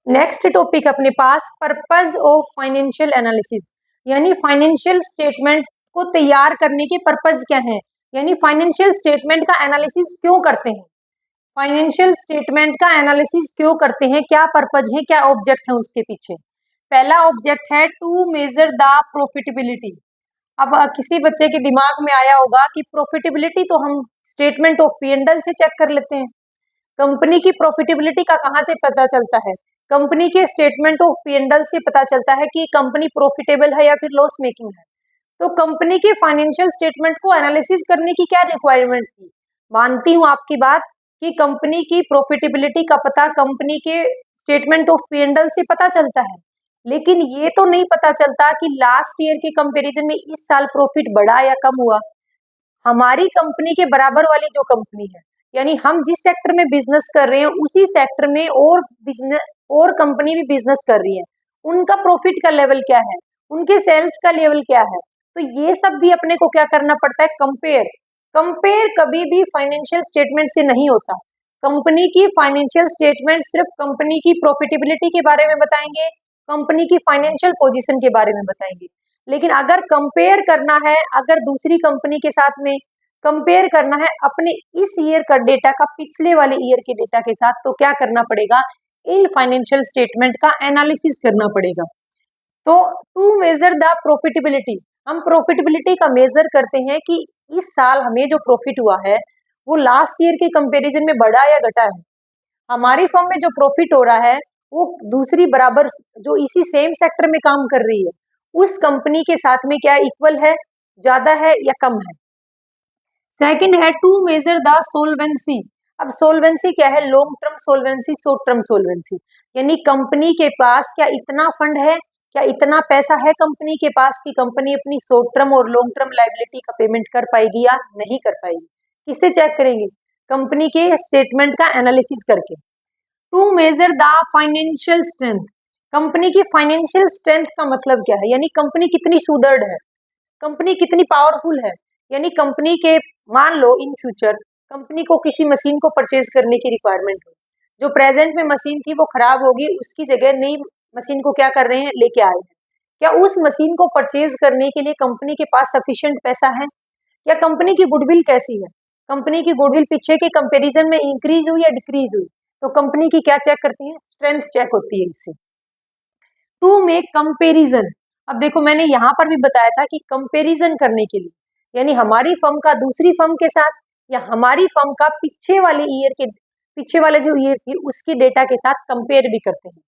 नेक्स्ट टॉपिक अपने पास पर्पस ऑफ फाइनेंशियल एनालिसिस, यानी फाइनेंशियल स्टेटमेंट को तैयार करने के पर्पस क्या है, यानी फाइनेंशियल स्टेटमेंट का एनालिसिस क्यों करते हैं, फाइनेंशियल स्टेटमेंट का एनालिसिस क्यों करते हैं, क्या पर्पज है, क्या ऑब्जेक्ट है उसके पीछे। पहला ऑब्जेक्ट है टू मेजर द प्रॉफिटेबिलिटी। अब किसी बच्चे के दिमाग में आया होगा कि प्रॉफिटेबिलिटी तो हम स्टेटमेंट ऑफ P&L से चेक कर लेते हैं, कंपनी की प्रॉफिटेबिलिटी का कहाँ से पता चलता है, कंपनी के स्टेटमेंट ऑफ P&L से पता चलता है कि कंपनी प्रॉफिटेबल है या फिर लॉस मेकिंग है। तो कंपनी के फाइनेंशियल स्टेटमेंट को एनालिसिस करने की क्या रिक्वायरमेंट थी। मानती हूँ आपकी बात कि कंपनी की प्रॉफिटेबिलिटी का पता कंपनी के स्टेटमेंट ऑफ P&L से पता चलता है, लेकिन ये तो नहीं पता चलता कि लास्ट ईयर के कंपैरिजन में इस साल प्रॉफिट बढ़ा या कम हुआ। हमारी कंपनी के बराबर वाली जो कंपनी है, यानी हम जिस सेक्टर में बिजनेस कर रहे हैं उसी सेक्टर में और बिजनेस और कंपनी भी बिजनेस कर रही है, उनका प्रॉफिट का लेवल क्या है, उनके सेल्स का लेवल क्या है, तो ये सब भी अपने को क्या करना पड़ता है, कंपेयर। कंपेयर कभी भी फाइनेंशियल स्टेटमेंट से नहीं होता। कंपनी की फाइनेंशियल स्टेटमेंट सिर्फ कंपनी की प्रॉफिटेबिलिटी के बारे में बताएंगे, कंपनी की फाइनेंशियल पोजीशन के बारे में बताएंगे, लेकिन अगर कंपेयर करना है, अगर दूसरी कंपनी के साथ में कंपेयर करना है अपने इस ईयर का डेटा का पिछले वाले ईयर के डेटा के साथ, तो क्या करना पड़ेगा, इन फाइनेंशियल स्टेटमेंट का एनालिसिस करना पड़ेगा। तो टू मेजर द प्रॉफिटेबिलिटी, हम प्रॉफिटेबिलिटी का मेजर करते हैं कि इस साल हमें जो प्रॉफिट हुआ है वो लास्ट ईयर के कंपैरिजन में बढ़ा या घटा है। हमारी फर्म में जो प्रॉफिट हो रहा है वो दूसरी बराबर जो इसी सेम सेक्टर में काम कर रही है उस कंपनी के साथ में क्या इक्वल है, ज्यादा है या कम है। सेकंड है टू मेजर द सोल्वेंसी। अब सोल्वेंसी क्या है, लॉन्ग टर्म सोल्वेंसी, शॉर्ट टर्म सोल्वेंसी, यानी कंपनी के पास क्या इतना फंड है, क्या इतना पैसा है कंपनी के पास कि कंपनी अपनी शॉर्ट टर्म और लॉन्ग टर्म लायबिलिटी का पेमेंट कर पाएगी या नहीं कर पाएगी। किससे चेक करेंगे, कंपनी के स्टेटमेंट का एनालिसिस करके। To measure the financial strength, company की फाइनेंशियल स्ट्रेंथ का मतलब क्या है, यानी कंपनी कितनी सुदृढ़ है, कंपनी कितनी पावरफुल है, यानी कंपनी के मान लो इन फ्यूचर कंपनी को किसी मशीन को परचेज करने की रिक्वायरमेंट हो, जो प्रेजेंट में मशीन थी वो खराब होगी, उसकी जगह नई मशीन को क्या कर रहे हैं, लेके आए हैं, क्या उस मशीन को परचेज करने के लिए कंपनी के पास सफिशिएंट पैसा है, या कंपनी की गुडविल कैसी है, कंपनी की गुडविल पीछे के कंपैरिजन में इंक्रीज हुई या डिक्रीज हुई, तो कंपनी की क्या चेक करती है, स्ट्रेंथ चेक होती है इससे। टू मेक कंपेरिजन, अब देखो मैंने यहाँ पर भी बताया था कि कंपेरिजन करने के लिए, यानी हमारी फर्म का दूसरी फर्म के साथ या हमारी फर्म का पीछे वाले ईयर के पीछे वाले जो ईयर थी उसकी डेटा के साथ कंपेयर भी करते हैं।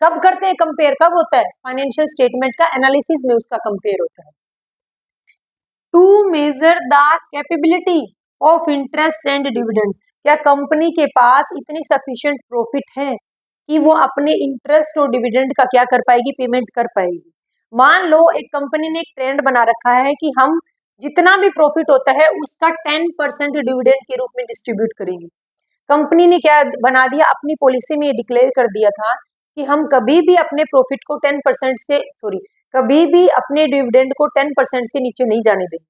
कब करते हैं कंपेयर, कब होता है, फाइनेंशियल स्टेटमेंट का एनालिसिस में उसका कंपेयर होता है। To measure the capability of interest and dividend, क्या कंपनी के पास इतनी सफिशिएंट प्रॉफिट है कि वो अपने इंटरेस्ट और डिविडेंड का क्या कर पाएगी, पेमेंट कर पाएगी। मान लो एक कंपनी ने एक ट्रेंड बना रखा है कि हम जितना भी प्रॉफिट होता है उसका 10% डिविडेंड के रूप में डिस्ट्रीब्यूट करेंगे। कंपनी ने क्या बना दिया, अपनी पॉलिसी में ये डिक्लेयर कर दिया था कि हम कभी भी अपने प्रॉफिट को 10% से कभी भी अपने डिविडेंड को 10% से नीचे नहीं जाने देंगे,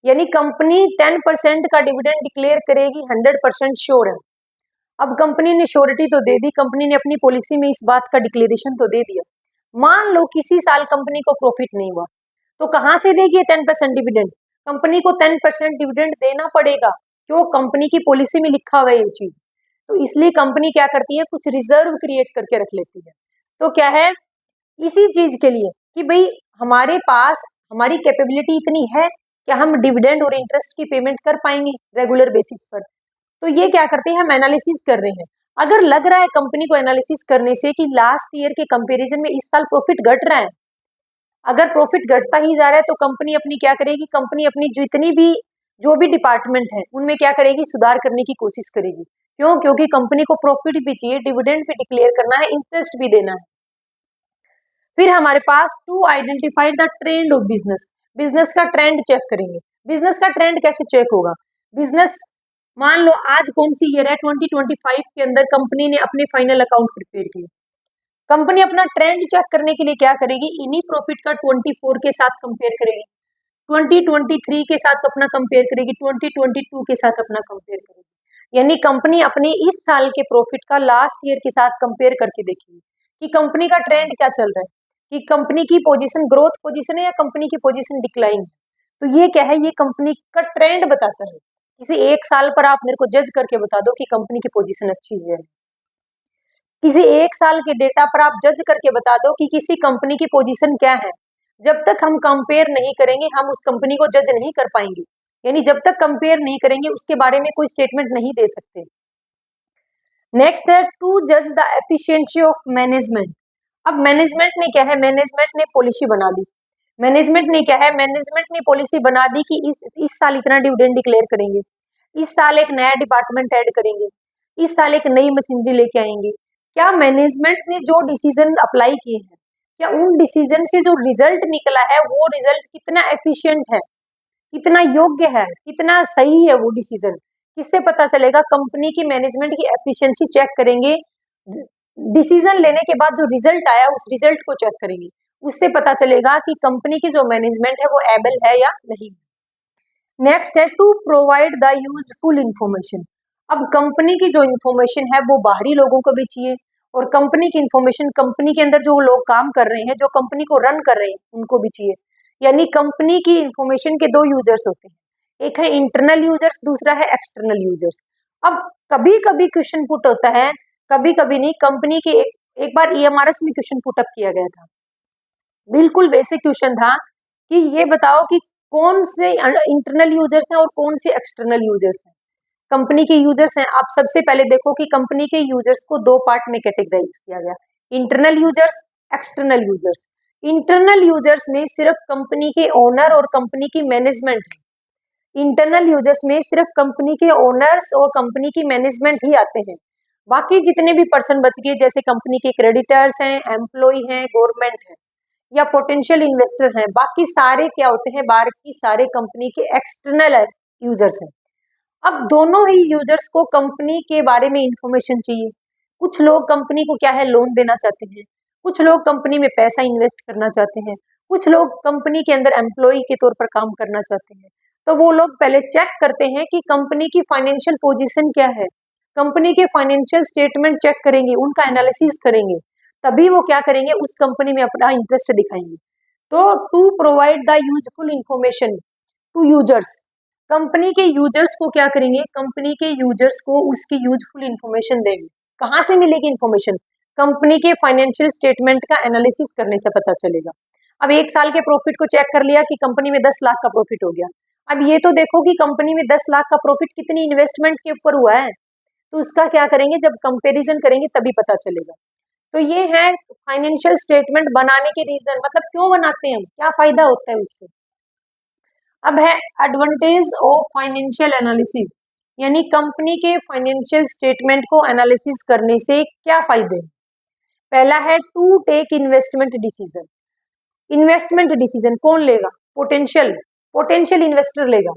यानी कंपनी 10% का डिविडेंड डिक्लेयर करेगी, 100% श्योर है। अब कंपनी ने श्योरिटी तो दे दी, कंपनी ने अपनी पॉलिसी में इस बात का डिक्लेरेशन तो दे दिया। मान लो किसी साल कंपनी को प्रॉफिट नहीं हुआ, तो कहां से देगी 10% डिविडेंड, कंपनी को 10% डिविडेंड देना पड़ेगा, क्यों, कंपनी की पॉलिसी में लिखा हुआ है ये चीज। तो इसलिए कंपनी क्या करती है, कुछ रिजर्व क्रिएट करके रख लेती है। तो क्या है, इसी चीज के लिए कि भाई हमारे पास हमारी कैपेबिलिटी इतनी है कि हम डिविडेंड और इंटरेस्ट की पेमेंट कर पाएंगे रेगुलर बेसिस पर। तो ये क्या करते हैं, हम एनालिसिस कर रहे हैं। अगर लग रहा है कंपनी को एनालिसिस करने से कि लास्ट ईयर के कंपैरिजन में इस साल प्रॉफिट घट रहा है, अगर प्रॉफिट घटता ही जा रहा है तो कंपनी अपनी क्या करेगी, कंपनी अपनी जितनी भी जो भी डिपार्टमेंट है उनमें क्या करेगी, सुधार करने की कोशिश करेगी। क्यों, क्योंकि कंपनी को प्रॉफिट भी चाहिए, डिविडेंड भी डिक्लेयर करना है, इंटरेस्ट भी देना है। फिर हमारे पास to identify the trend of business, business का ट्रेंड चेक करेंगे। बिजनेस का ट्रेंड कैसे चेक होगा, बिजनेस मान लो आज कौन सी ईयर है, 2025 के अंदर कंपनी ने अपने फाइनल अकाउंट प्रिपेयर किए। कंपनी अपना ट्रेंड चेक करने के लिए क्या करेगी, इन्हीं प्रॉफिट का 24 के साथ कंपेयर करेगी, 2023 के साथ अपना कंपेयर करेगी, 2022 के साथ अपना कंपेयर करेगी। यानी कंपनी अपने इस साल के प्रॉफिट का लास्ट ईयर के साथ कंपेयर करके देखेगी कि कंपनी का ट्रेंड क्या चल रहा है, कि कंपनी की पोजीशन ग्रोथ पोजीशन है या कंपनी की पोजीशन डिक्लाइन है। तो ये क्या है, ये कंपनी का ट्रेंड बताता है। किसी एक साल पर आप मेरे को जज करके बता दो कि कंपनी की पोजीशन अच्छी है। किसी एक साल के डेटा पर आप जज करके बता दो कि किसी कंपनी की पोजीशन क्या है। जब तक हम कंपेयर नहीं करेंगे हम उस कंपनी को जज नहीं कर पाएंगे। यानी जब तक कंपेयर नहीं करेंगे उसके बारे में कोई स्टेटमेंट नहीं दे सकते। नेक्स्ट है टू जज द एफिशिएंसी ऑफ मैनेजमेंट। अब मैनेजमेंट ने क्या है, मैनेजमेंट ने पॉलिसी बना दी। मैनेजमेंट ने क्या है, मैनेजमेंट ने पॉलिसी बना दी कि इस साल इतना डिविडेंड डिक्लेयर करेंगे, इस साल एक नया डिपार्टमेंट ऐड करेंगे, इस साल एक नई मशीनरी लेके आएंगे। क्या मैनेजमेंट ने जो डिसीजन अप्लाई किए हैं, क्या उन डिसीजन से जो रिजल्ट निकला है वो रिजल्ट कितना एफिशिएंट है, कितना योग्य है, कितना सही है वो डिसीजन, किससे पता चलेगा, कंपनी की मैनेजमेंट की एफिशिएंसी चेक करेंगे। डिसीजन लेने के बाद जो रिजल्ट आया उस रिजल्ट को चेक करेंगे, उससे पता चलेगा कि कंपनी की जो मैनेजमेंट है वो एबल है या नहीं। नेक्स्ट है to provide the useful information. अब कंपनी की जो इंफॉर्मेशन है वो बाहरी लोगों को भी चाहिए और कंपनी की इंफॉर्मेशन कंपनी के अंदर जो लोग काम कर रहे हैं, जो कंपनी को रन कर रहे हैं, उनको भी चाहिए। यानी कंपनी की इंफॉर्मेशन के दो यूजर्स होते हैं, एक है इंटरनल यूजर्स, दूसरा है एक्सटर्नल यूजर्स। अब कभी कभी क्वेश्चन पुट होता है, कभी कभी नहीं। कंपनी के एक बार ईएमआरएस में क्वेश्चन पुट अप किया गया था, बिल्कुल बेसिक क्वेश्चन था कि ये बताओ कि कौन से इंटरनल यूजर्स हैं और कौन से एक्सटर्नल यूजर्स हैं। कंपनी के यूजर्स हैं, आप सबसे पहले देखो कि कंपनी के यूजर्स को दो पार्ट में कैटेगराइज किया गया, internal users, external users. Internal users में सिर्फ कंपनी के ओनर और कंपनी की मैनेजमेंट है। इंटरनल यूजर्स में सिर्फ कंपनी के ओनर्स और कंपनी की मैनेजमेंट ही आते हैं। बाकी जितने भी पर्सन बच गए, जैसे कंपनी के क्रेडिटर्स हैं, एम्प्लॉय हैं, गवर्नमेंट है या पोटेंशियल इन्वेस्टर हैं, बाकी सारे क्या होते हैं, बाकी सारे कंपनी के एक्सटर्नल यूजर्स हैं। अब दोनों ही यूजर्स को कंपनी के बारे में इंफॉर्मेशन चाहिए। कुछ लोग कंपनी को क्या है, लोन देना चाहते हैं, कुछ लोग कंपनी में पैसा इन्वेस्ट करना चाहते हैं, कुछ लोग कंपनी के अंदर एम्प्लॉय के तौर पर काम करना चाहते हैं। तो वो लोग पहले चेक करते हैं कि कंपनी की फाइनेंशियल पोजीशन क्या है, कंपनी के फाइनेंशियल स्टेटमेंट चेक करेंगे, उनका एनालिसिस करेंगे, तभी वो क्या करेंगे, उस कंपनी में अपना इंटरेस्ट दिखाएंगे। तो to provide the useful information to users, company के यूजर्स को क्या करेंगे, कंपनी के यूजर्स को उसकी यूजफुल इंफॉर्मेशन देंगे। कहाँ से मिलेगी इंफॉर्मेशन, कंपनी के फाइनेंशियल स्टेटमेंट का एनालिसिस करने से पता चलेगा। अब एक साल के प्रॉफिट को चेक कर लिया कि कंपनी में 10 लाख का प्रॉफिट हो गया। अब ये तो देखो कि कंपनी में 10 लाख का प्रॉफिट कितनी इन्वेस्टमेंट के ऊपर हुआ है, तो उसका क्या करेंगे, जब कंपेरिजन करेंगे तभी पता चलेगा। तो ये है फाइनेंशियल स्टेटमेंट बनाने के रीजन, मतलब क्यों बनाते हैं हम, क्या फायदा होता है उससे। अब है एडवांटेज ऑफ फाइनेंशियल एनालिसिस, यानी कंपनी के फाइनेंशियल स्टेटमेंट को एनालिसिस करने से क्या फायदे हैं। पहला है to take investment decision. Investment decision कौन लेगा, पोटेंशियल इन्वेस्टर लेगा।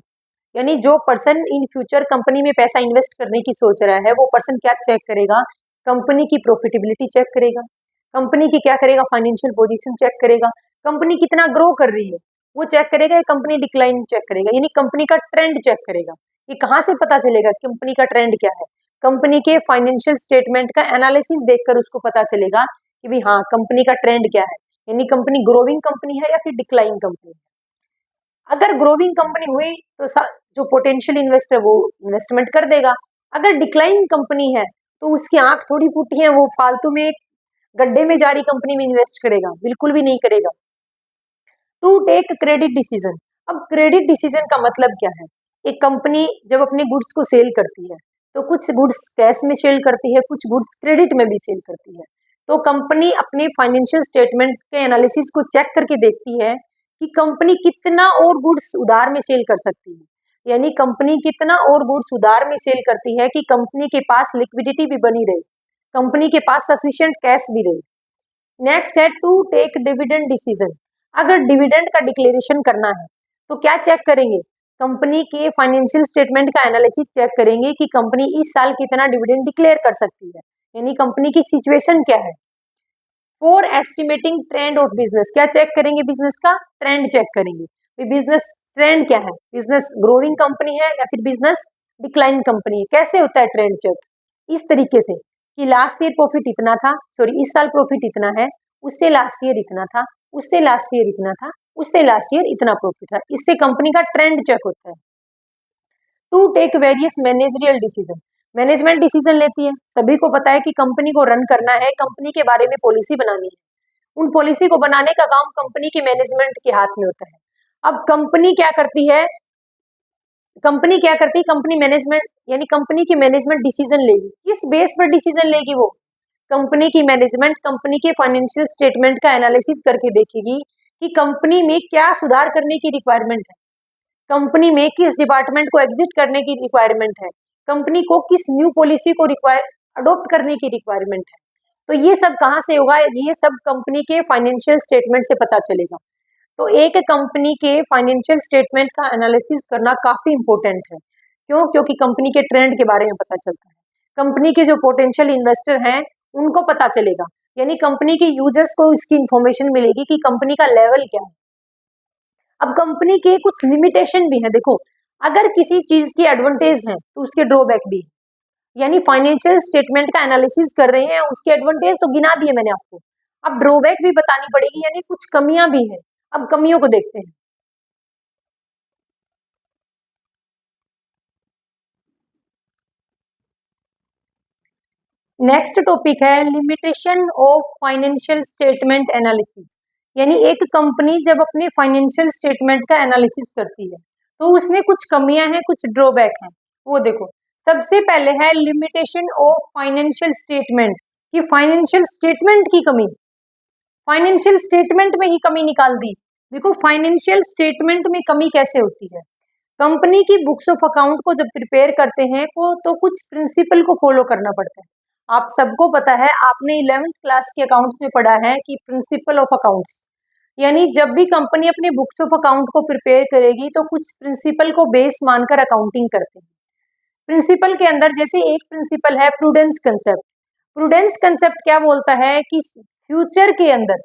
यानी जो पर्सन इन फ्यूचर कंपनी में पैसा इन्वेस्ट करने की सोच रहा है, वो पर्सन क्या चेक करेगा, कंपनी की प्रॉफिटेबिलिटी चेक करेगा, कंपनी की क्या करेगा, फाइनेंशियल पोजीशन चेक करेगा, कंपनी कितना ग्रो कर रही है वो चेक करेगा, कंपनी डिक्लाइन चेक करेगा, यानी कंपनी का ट्रेंड चेक करेगा। ये कहाँ से पता चलेगा कंपनी का ट्रेंड क्या है, कंपनी के फाइनेंशियल स्टेटमेंट का एनालिसिस देखकर उसको पता चलेगा कि भाई हाँ कंपनी का ट्रेंड क्या है, यानी कंपनी ग्रोइंग कंपनी है या फिर डिक्लाइन कंपनी है। अगर ग्रोइंग कंपनी हुई तो जो पोटेंशियल इन्वेस्टर वो इन्वेस्टमेंट कर देगा। अगर डिक्लाइन कंपनी है तो उसकी आंख थोड़ी फूटी है, वो फालतू में गड्ढे में जा रही कंपनी में इन्वेस्ट करेगा, बिल्कुल भी नहीं करेगा। To take credit decision. अब क्रेडिट डिसीजन का मतलब क्या है, एक कंपनी जब अपने गुड्स को सेल करती है तो कुछ गुड्स कैश में सेल करती है, कुछ गुड्स क्रेडिट में भी सेल करती है। तो कंपनी अपने फाइनेंशियल स्टेटमेंट के एनालिसिस को चेक करके देखती है कि कंपनी कितना और गुड्स उधार में सेल कर सकती है, यानी कंपनी कितना और गुड्स उधार में सेल करती है कि कंपनी के पास लिक्विडिटी भी बनी रहे, कंपनी के पास सफिशिएंट कैश भी रहे। नेक्स्ट है टू टेक डिविडेंड डिसीजन। अगर डिविडेंड का डिक्लेरेशन करना है तो क्या चेक करेंगे, कंपनी के फाइनेंशियल स्टेटमेंट का एनालिसिस चेक करेंगे कि कंपनी इस साल कितना डिविडेंड डिक्लेयर कर सकती है, यानी कंपनी की सिचुएशन क्या है। For estimating trend of business, क्या चेक करेंगे, बिजनेस का ट्रेंड चेक करेंगे। बिजनेस ट्रेंड क्या है, बिजनेस ग्रोइंग कंपनी है या फिर बिजनेस डिक्लाइन कंपनी है। कैसे होता है ट्रेंड चेक, इस तरीके से कि लास्ट ईयर प्रॉफिट इतना था, सॉरी इस साल प्रॉफिट इतना है, उससे लास्ट ईयर इतना था, उससे लास्ट ईयर इतना था, उससे लास्ट ईयर इतना प्रॉफिट था। इससे कंपनी का ट्रेंड चेक होता है। To take various managerial decision, management decision लेती है। सभी को पता है कि कंपनी को रन करना है, कंपनी के बारे में पॉलिसी बनानी है। उन पॉलिसी को बनाने का काम कंपनी के मैनेजमेंट के हाथ में होता है। अब कंपनी क्या करती है, कंपनी मैनेजमेंट यानी कंपनी की मैनेजमेंट डिसीजन लेगी। किस बेस पर डिसीजन लेगी वो, कंपनी की मैनेजमेंट कंपनी के फाइनेंशियल स्टेटमेंट का एनालिसिस करके देखेगी कि कंपनी में क्या सुधार करने की रिक्वायरमेंट है, कंपनी में किस डिपार्टमेंट को एग्जिट करने की रिक्वायरमेंट है, कंपनी को किस न्यू पॉलिसी को अडॉप्ट करने की रिक्वायरमेंट है। तो ये सब कहाँ से होगा, ये सब कंपनी के फाइनेंशियल स्टेटमेंट से पता चलेगा। तो एक कंपनी के फाइनेंशियल स्टेटमेंट का एनालिसिस करना काफी इंपॉर्टेंट है। क्यों, क्योंकि कंपनी के ट्रेंड के बारे में पता चलता है, कंपनी के जो पोटेंशियल इन्वेस्टर हैं उनको पता चलेगा, यानी कंपनी के यूजर्स को इसकी इंफॉर्मेशन मिलेगी कि कंपनी का लेवल क्या है। अब कंपनी के कुछ लिमिटेशन भी है, देखो अगर किसी चीज की एडवांटेज है तो उसके ड्रॉबैक भी है, यानी फाइनेंशियल स्टेटमेंट का एनालिसिस कर रहे हैं, उसके एडवांटेज तो गिना दिए मैंने आपको, अब ड्रॉबैक भी बतानी पड़ेगी, यानी कुछ कमियां भी है। अब कमियों को देखते हैं। नेक्स्ट टॉपिक है limitation of financial statement analysis, यानी एक कंपनी जब अपने फाइनेंशियल स्टेटमेंट का एनालिसिस करती है तो उसमें कुछ कमियां हैं, कुछ ड्रॉबैक हैं। वो देखो, सबसे पहले है लिमिटेशन ऑफ फाइनेंशियल स्टेटमेंट, कि फाइनेंशियल स्टेटमेंट की कमी, फाइनेंशियल स्टेटमेंट में ही कमी निकाल दी। देखो फाइनेंशियल स्टेटमेंट में कमी कैसे होती है, कंपनी की बुक्स ऑफ अकाउंट को जब प्रिपेयर करते हैं को तो कुछ प्रिंसिपल को फॉलो करना पड़ता है। आप सबको पता है, आपने 11th क्लास के अकाउंट्स में पढ़ा है कि प्रिंसिपल ऑफ अकाउंट्स, यानी जब भी कंपनी अपने बुक्स ऑफ अकाउंट को प्रिपेयर करेगी तो कुछ प्रिंसिपल को बेस मानकर अकाउंटिंग करते हैं। प्रिंसिपल के अंदर जैसे एक प्रिंसिपल है प्रूडेंस कंसेप्ट। प्रूडेंस कंसेप्ट क्या बोलता है कि फ्यूचर के अंदर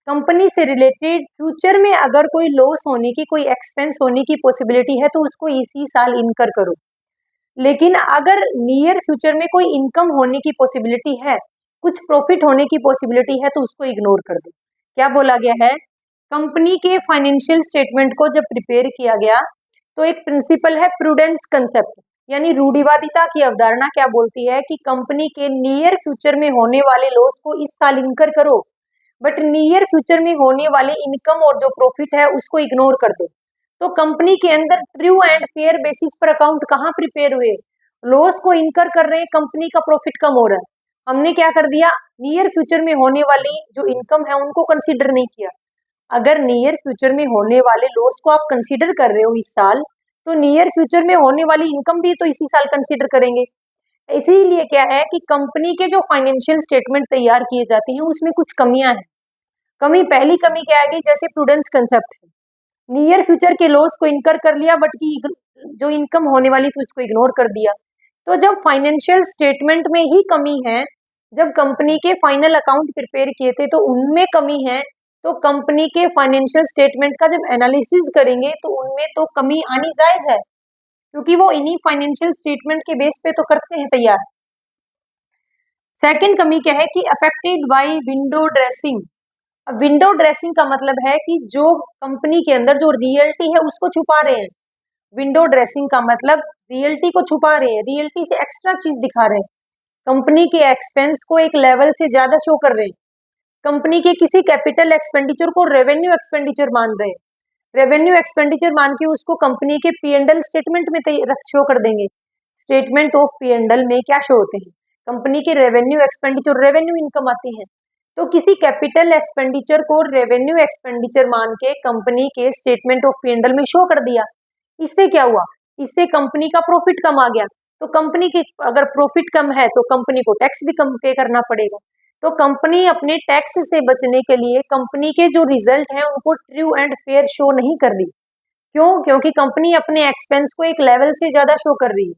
कंपनी से रिलेटेड फ्यूचर में अगर कोई लॉस होने की, कोई एक्सपेंस होने की पॉसिबिलिटी है तो उसको इसी साल इनकर करो, लेकिन अगर नियर फ्यूचर में कोई इनकम होने की पॉसिबिलिटी है, कुछ प्रॉफिट होने की पॉसिबिलिटी है तो उसको इग्नोर कर दो। क्या बोला गया है, कंपनी के फाइनेंशियल स्टेटमेंट को जब प्रिपेयर किया गया तो एक प्रिंसिपल है प्रूडेंस कंसेप्ट, यानी रूढ़िवादिता की अवधारणा क्या बोलती है कि कंपनी के नियर फ्यूचर में होने वाले लॉस को इस साल इनकर करो, बट नियर फ्यूचर में होने वाले इनकम और जो प्रॉफिट है उसको इग्नोर कर दो। तो कंपनी के अंदर ट्रू एंड फेयर बेसिस पर अकाउंट कहाँ प्रिपेयर हुए, लॉस को इनकर कर रहे हैं, कंपनी का प्रॉफिट कम हो रहा है, हमने क्या कर दिया, नियर फ्यूचर में होने वाली जो इनकम है उनको कंसीडर नहीं किया। अगर नियर फ्यूचर में होने वाले लॉस को आप कंसीडर कर रहे हो इस साल, तो नियर फ्यूचर में होने वाली इनकम भी तो इसी साल कंसीडर करेंगे। इसीलिए क्या है कि कंपनी के जो फाइनेंशियल स्टेटमेंट तैयार किए जाते हैं उसमें कुछ कमियां हैं। पहली कमी क्या है, जैसे प्रूडेंस कंसेप्ट है, नियर फ्यूचर के लॉस को इनकर कर लिया बट की जो इनकम होने वाली थी उसको इग्नोर कर दिया। तो जब फाइनेंशियल स्टेटमेंट में ही कमी है, जब कंपनी के फाइनल अकाउंट प्रिपेयर किए थे तो उनमें कमी है, तो कंपनी के फाइनेंशियल स्टेटमेंट का जब एनालिसिस करेंगे तो उनमें तो कमी आनी जायज है, क्योंकि वो इन्हीं फाइनेंशियल स्टेटमेंट के बेस पे तो करते हैं तैयार। सेकंड कमी क्या है कि अफेक्टेड बाय विंडो ड्रेसिंग। अब विंडो ड्रेसिंग का मतलब है कि जो कंपनी के अंदर जो रियलिटी है उसको छुपा रहे हैं। विंडो ड्रेसिंग का मतलब रियलिटी को छुपा रहे हैं, रियलिटी से एक्स्ट्रा चीज दिखा रहे हैं, कंपनी के एक्सपेंस को एक लेवल से ज्यादा शो कर रहे हैं, कंपनी के किसी कैपिटल एक्सपेंडिचर को रेवेन्यू एक्सपेंडिचर मान रहे हैं, रेवेन्यू एक्सपेंडिचर मान के उसको कंपनी के P&L स्टेटमेंट में शो कर देंगे। स्टेटमेंट ऑफ P&L में क्या शो होते हैं, कंपनी के रेवेन्यू एक्सपेंडिचर, रेवेन्यू इनकम आती है, तो किसी कैपिटल एक्सपेंडिचर को रेवेन्यू एक्सपेंडिचर मान के कंपनी के स्टेटमेंट ऑफ P&L में शो कर दिया। इससे क्या हुआ, इससे कंपनी का प्रॉफिट कम आ गया, तो कंपनी के अगर प्रॉफिट कम है तो कंपनी को टैक्स भी कम पे करना पड़ेगा। तो कंपनी अपने टैक्स से बचने के लिए कंपनी के जो रिजल्ट हैं उनको ट्रू एंड फेयर शो नहीं कर रही, क्यों? क्योंकि कंपनी अपने एक्सपेंस को एक लेवल से ज्यादा शो कर रही है,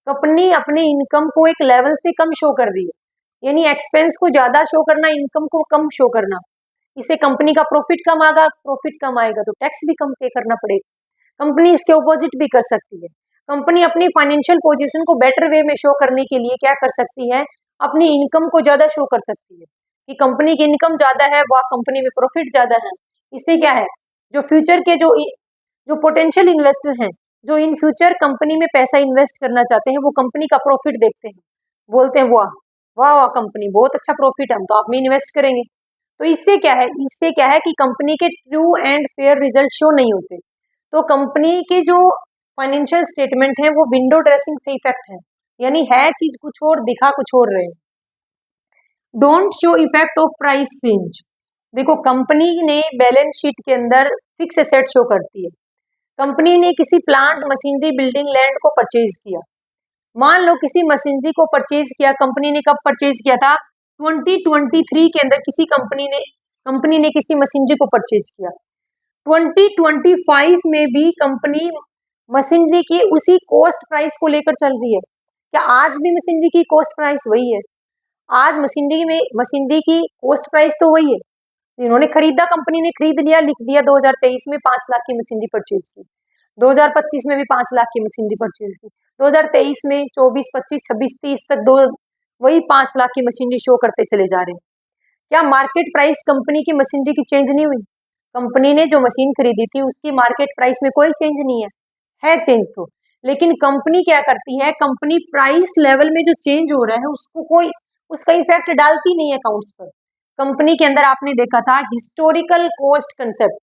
कंपनी अपने इनकम को एक लेवल से कम शो कर रही है। यानी एक्सपेंस को ज्यादा शो करना, इनकम को कम शो करना, इससे कंपनी का प्रॉफिट कम आएगा, प्रॉफिट कम आएगा तो टैक्स भी कम पे करना पड़ेगा। कंपनी इसके ऑपोजिट भी कर सकती है। कंपनी अपनी फाइनेंशियल पोजीशन को बेटर वे में शो करने के लिए क्या कर सकती है, अपनी इनकम को ज्यादा शो कर सकती है कि कंपनी की इनकम ज्यादा है, वह कंपनी में प्रॉफिट ज्यादा है। इससे क्या है, जो फ्यूचर के जो पोटेंशियल इन्वेस्टर हैं, जो इन फ्यूचर कंपनी में पैसा इन्वेस्ट करना चाहते हैं, वो कंपनी का प्रॉफिट देखते हैं, बोलते हैं वाह वाह वाह कंपनी बहुत अच्छा प्रॉफिट है, हम तो आप में इन्वेस्ट करेंगे। तो इससे क्या है कि कंपनी के true and fair result show नहीं होते। तो कंपनी के जो फाइनेंशियल स्टेटमेंट है वो विंडो ड्रेसिंग से इफेक्ट है, यानी है चीज कुछ और, दिखा कुछ और रहे। Don't show effect of price change. देखो कंपनी ने बैलेंस शीट के अंदर फिक्स एसेट शो करती है। कंपनी ने किसी प्लांट, मशीनरी, बिल्डिंग, लैंड को परचेज किया। मान लो किसी मशीनरी को परचेज किया, कंपनी ने कब परचेज किया था, 2023 के अंदर किसी कंपनी ने किसी मशीनरी को परचेज किया। 2025 में भी कंपनी मशीनरी की उसी कॉस्ट प्राइस को लेकर चल रही है। क्या आज भी मशीनरी की कॉस्ट प्राइस वही है? आज मशीनरी की कॉस्ट प्राइस तो वही है। इन्होंने खरीदा, कंपनी ने खरीद लिया, लिख दिया 2023 में 5 लाख की मशीनरी परचेज की, 2025 में भी 5 लाख की मशीनरी परचेज की, 2023 में 24, 25, 26, 30 तक वही 5 लाख की मशीनरी शो करते चले जा रहे हैं। क्या मार्केट प्राइस कंपनी की मशीनरी की चेंज नहीं हुई? कंपनी ने जो मशीन खरीदी थी उसकी मार्केट प्राइस में कोई चेंज नहीं है चेंज तो। लेकिन कंपनी क्या करती है, कंपनी प्राइस लेवल में जो चेंज हो रहा है उसका इफेक्ट डालती नहीं है अकाउंट्स पर। कंपनी के अंदर आपने देखा था historical cost concept.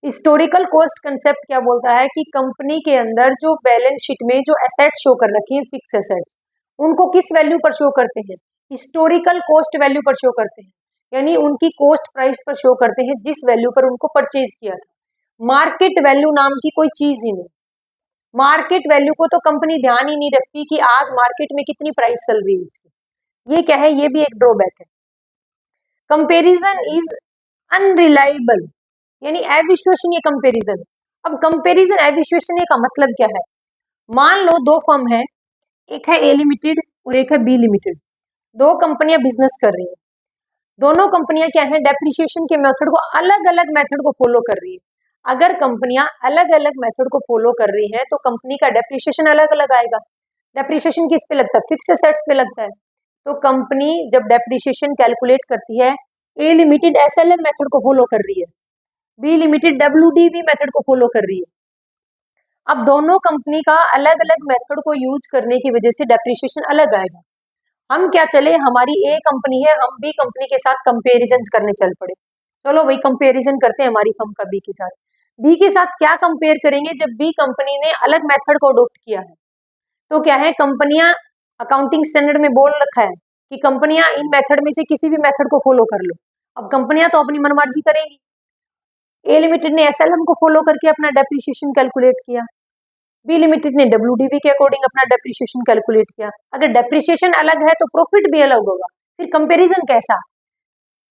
Historical cost concept क्या बोलता है कि कंपनी के अंदर जो बैलेंस शीट में जो एसेट्स शो कर रखी है, फिक्स एसेट्स, उनको किस वैल्यू पर शो करते हैं, हिस्टोरिकल कॉस्ट वैल्यू पर शो करते हैं, यानी उनकी कॉस्ट प्राइस पर शो करते हैं जिस वैल्यू पर उनको परचेज किया था। मार्केट वैल्यू नाम की कोई चीज ही नहीं। मार्केट वैल्यू को तो कंपनी ध्यान ही नहीं रखती कि आज मार्केट में कितनी प्राइस चल रही है इसकी। ये क्या है, ये भी एक ड्रॉबैक है। कंपेरिजन इज अनरिलायबल, यानी अविश्वसनीय कंपेरिजन। अब कंपेरिजन अविश्वसनीय का मतलब क्या है? मान लो दो फर्म है, एक है ए लिमिटेड और एक है बी लिमिटेड। दो कंपनियां बिजनेस कर रही हैं। दोनों कंपनियां क्या है, डेप्रिसिएशन के मेथड को अलग अलग मेथड को फॉलो कर रही है। अगर कंपनियां अलग अलग मेथड को फॉलो कर रही हैं तो कंपनी का डेप्रिसिएशन अलग अलग आएगा। डेप्रिसिएशन किस पे लगता है? फिक्स एसेट्स पे लगता है। तो कंपनी जब डेप्रिसिएशन कैलकुलेट करती है, ए लिमिटेड एसएलएम मेथड को फॉलो कर रही है, बी लिमिटेड डब्ल्यूडीवी मेथड को फॉलो कर रही है। अब दोनों कंपनी का अलग अलग मेथड को यूज करने की वजह से डेप्रिसिएशन अलग आएगा। हम क्या चले, हमारी ए कंपनी है, हम बी कंपनी के साथ कंपेरिजन करने चल पड़े। चलो वही कंपेरिजन करते हैं हमारी फर्म का बी के साथ। बी के साथ क्या कंपेयर करेंगे जब बी कंपनी ने अलग मेथड को अडॉप्ट किया है? तो क्या है, कंपनियां अकाउंटिंग स्टैंडर्ड में बोल रखा है कि कंपनियां इन मेथड में से किसी भी मेथड को फॉलो कर लो। अब कंपनियां तो अपनी मनमर्जी करेंगी। ए लिमिटेड ने एसएलएम को फॉलो करके अपना डेप्रिसिएशन कैलकुलेट किया, बी लिमिटेड ने डब्ल्यूडीवी के अकॉर्डिंग अपना डेप्रिसिएशन कैलकुलेट किया। अगर डेप्रिसिएशन अलग है तो प्रॉफिट भी अलग होगा, फिर कंपैरिजन कैसा?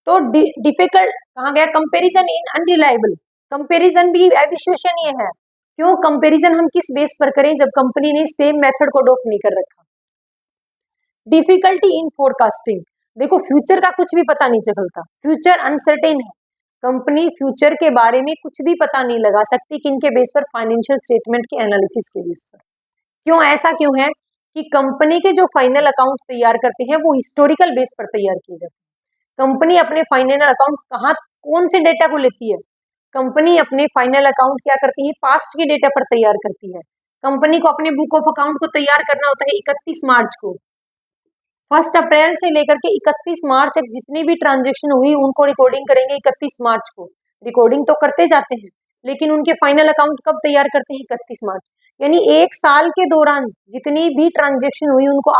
तो डिफिकल्ट कहा गया, कंपैरिजन इन अनरिलायबल। कंपैरिजन भी अविश्वसनीय है। क्यों? कंपैरिजन हम किस बेस पर करें जब कंपनी ने सेम मेथड को अडॉप्ट नहीं कर रखा। Difficulty in forecasting. देखो फ्यूचर का कुछ भी पता नहीं चलता, फ्यूचर अनसर्टेन है। कंपनी फ्यूचर के बारे में कुछ भी पता नहीं लगा सकती किनके बेस पर, फाइनेंशियल स्टेटमेंट के एनालिसिस के बेस पर। क्यों? ऐसा क्यों है कि कंपनी के जो फाइनल अकाउंट तैयार करते हैं वो हिस्टोरिकल बेस पर तैयार किए जाते हैं। कंपनी अपने फाइनल अकाउंट कौन से डेटा को लेती है? कंपनी अपने फाइनल अकाउंट क्या करती है, पास्ट के डेटा पर तैयार करती है। कंपनी को अपने बुक ऑफ अकाउंट को तैयार करना होता है 31 मार्च को। 1 अप्रैल से लेकर के 31 मार्च तक जितनी भी ट्रांजेक्शन हुई उनको रिकॉर्डिंग करेंगे 31 मार्च को। रिकॉर्डिंग तो करते जाते हैं लेकिन उनके फाइनल अकाउंट कब तैयार करते हैं? 31 मार्च। यानी एक साल के दौरान जितनी भी ट्रांजेक्शन हुई उनको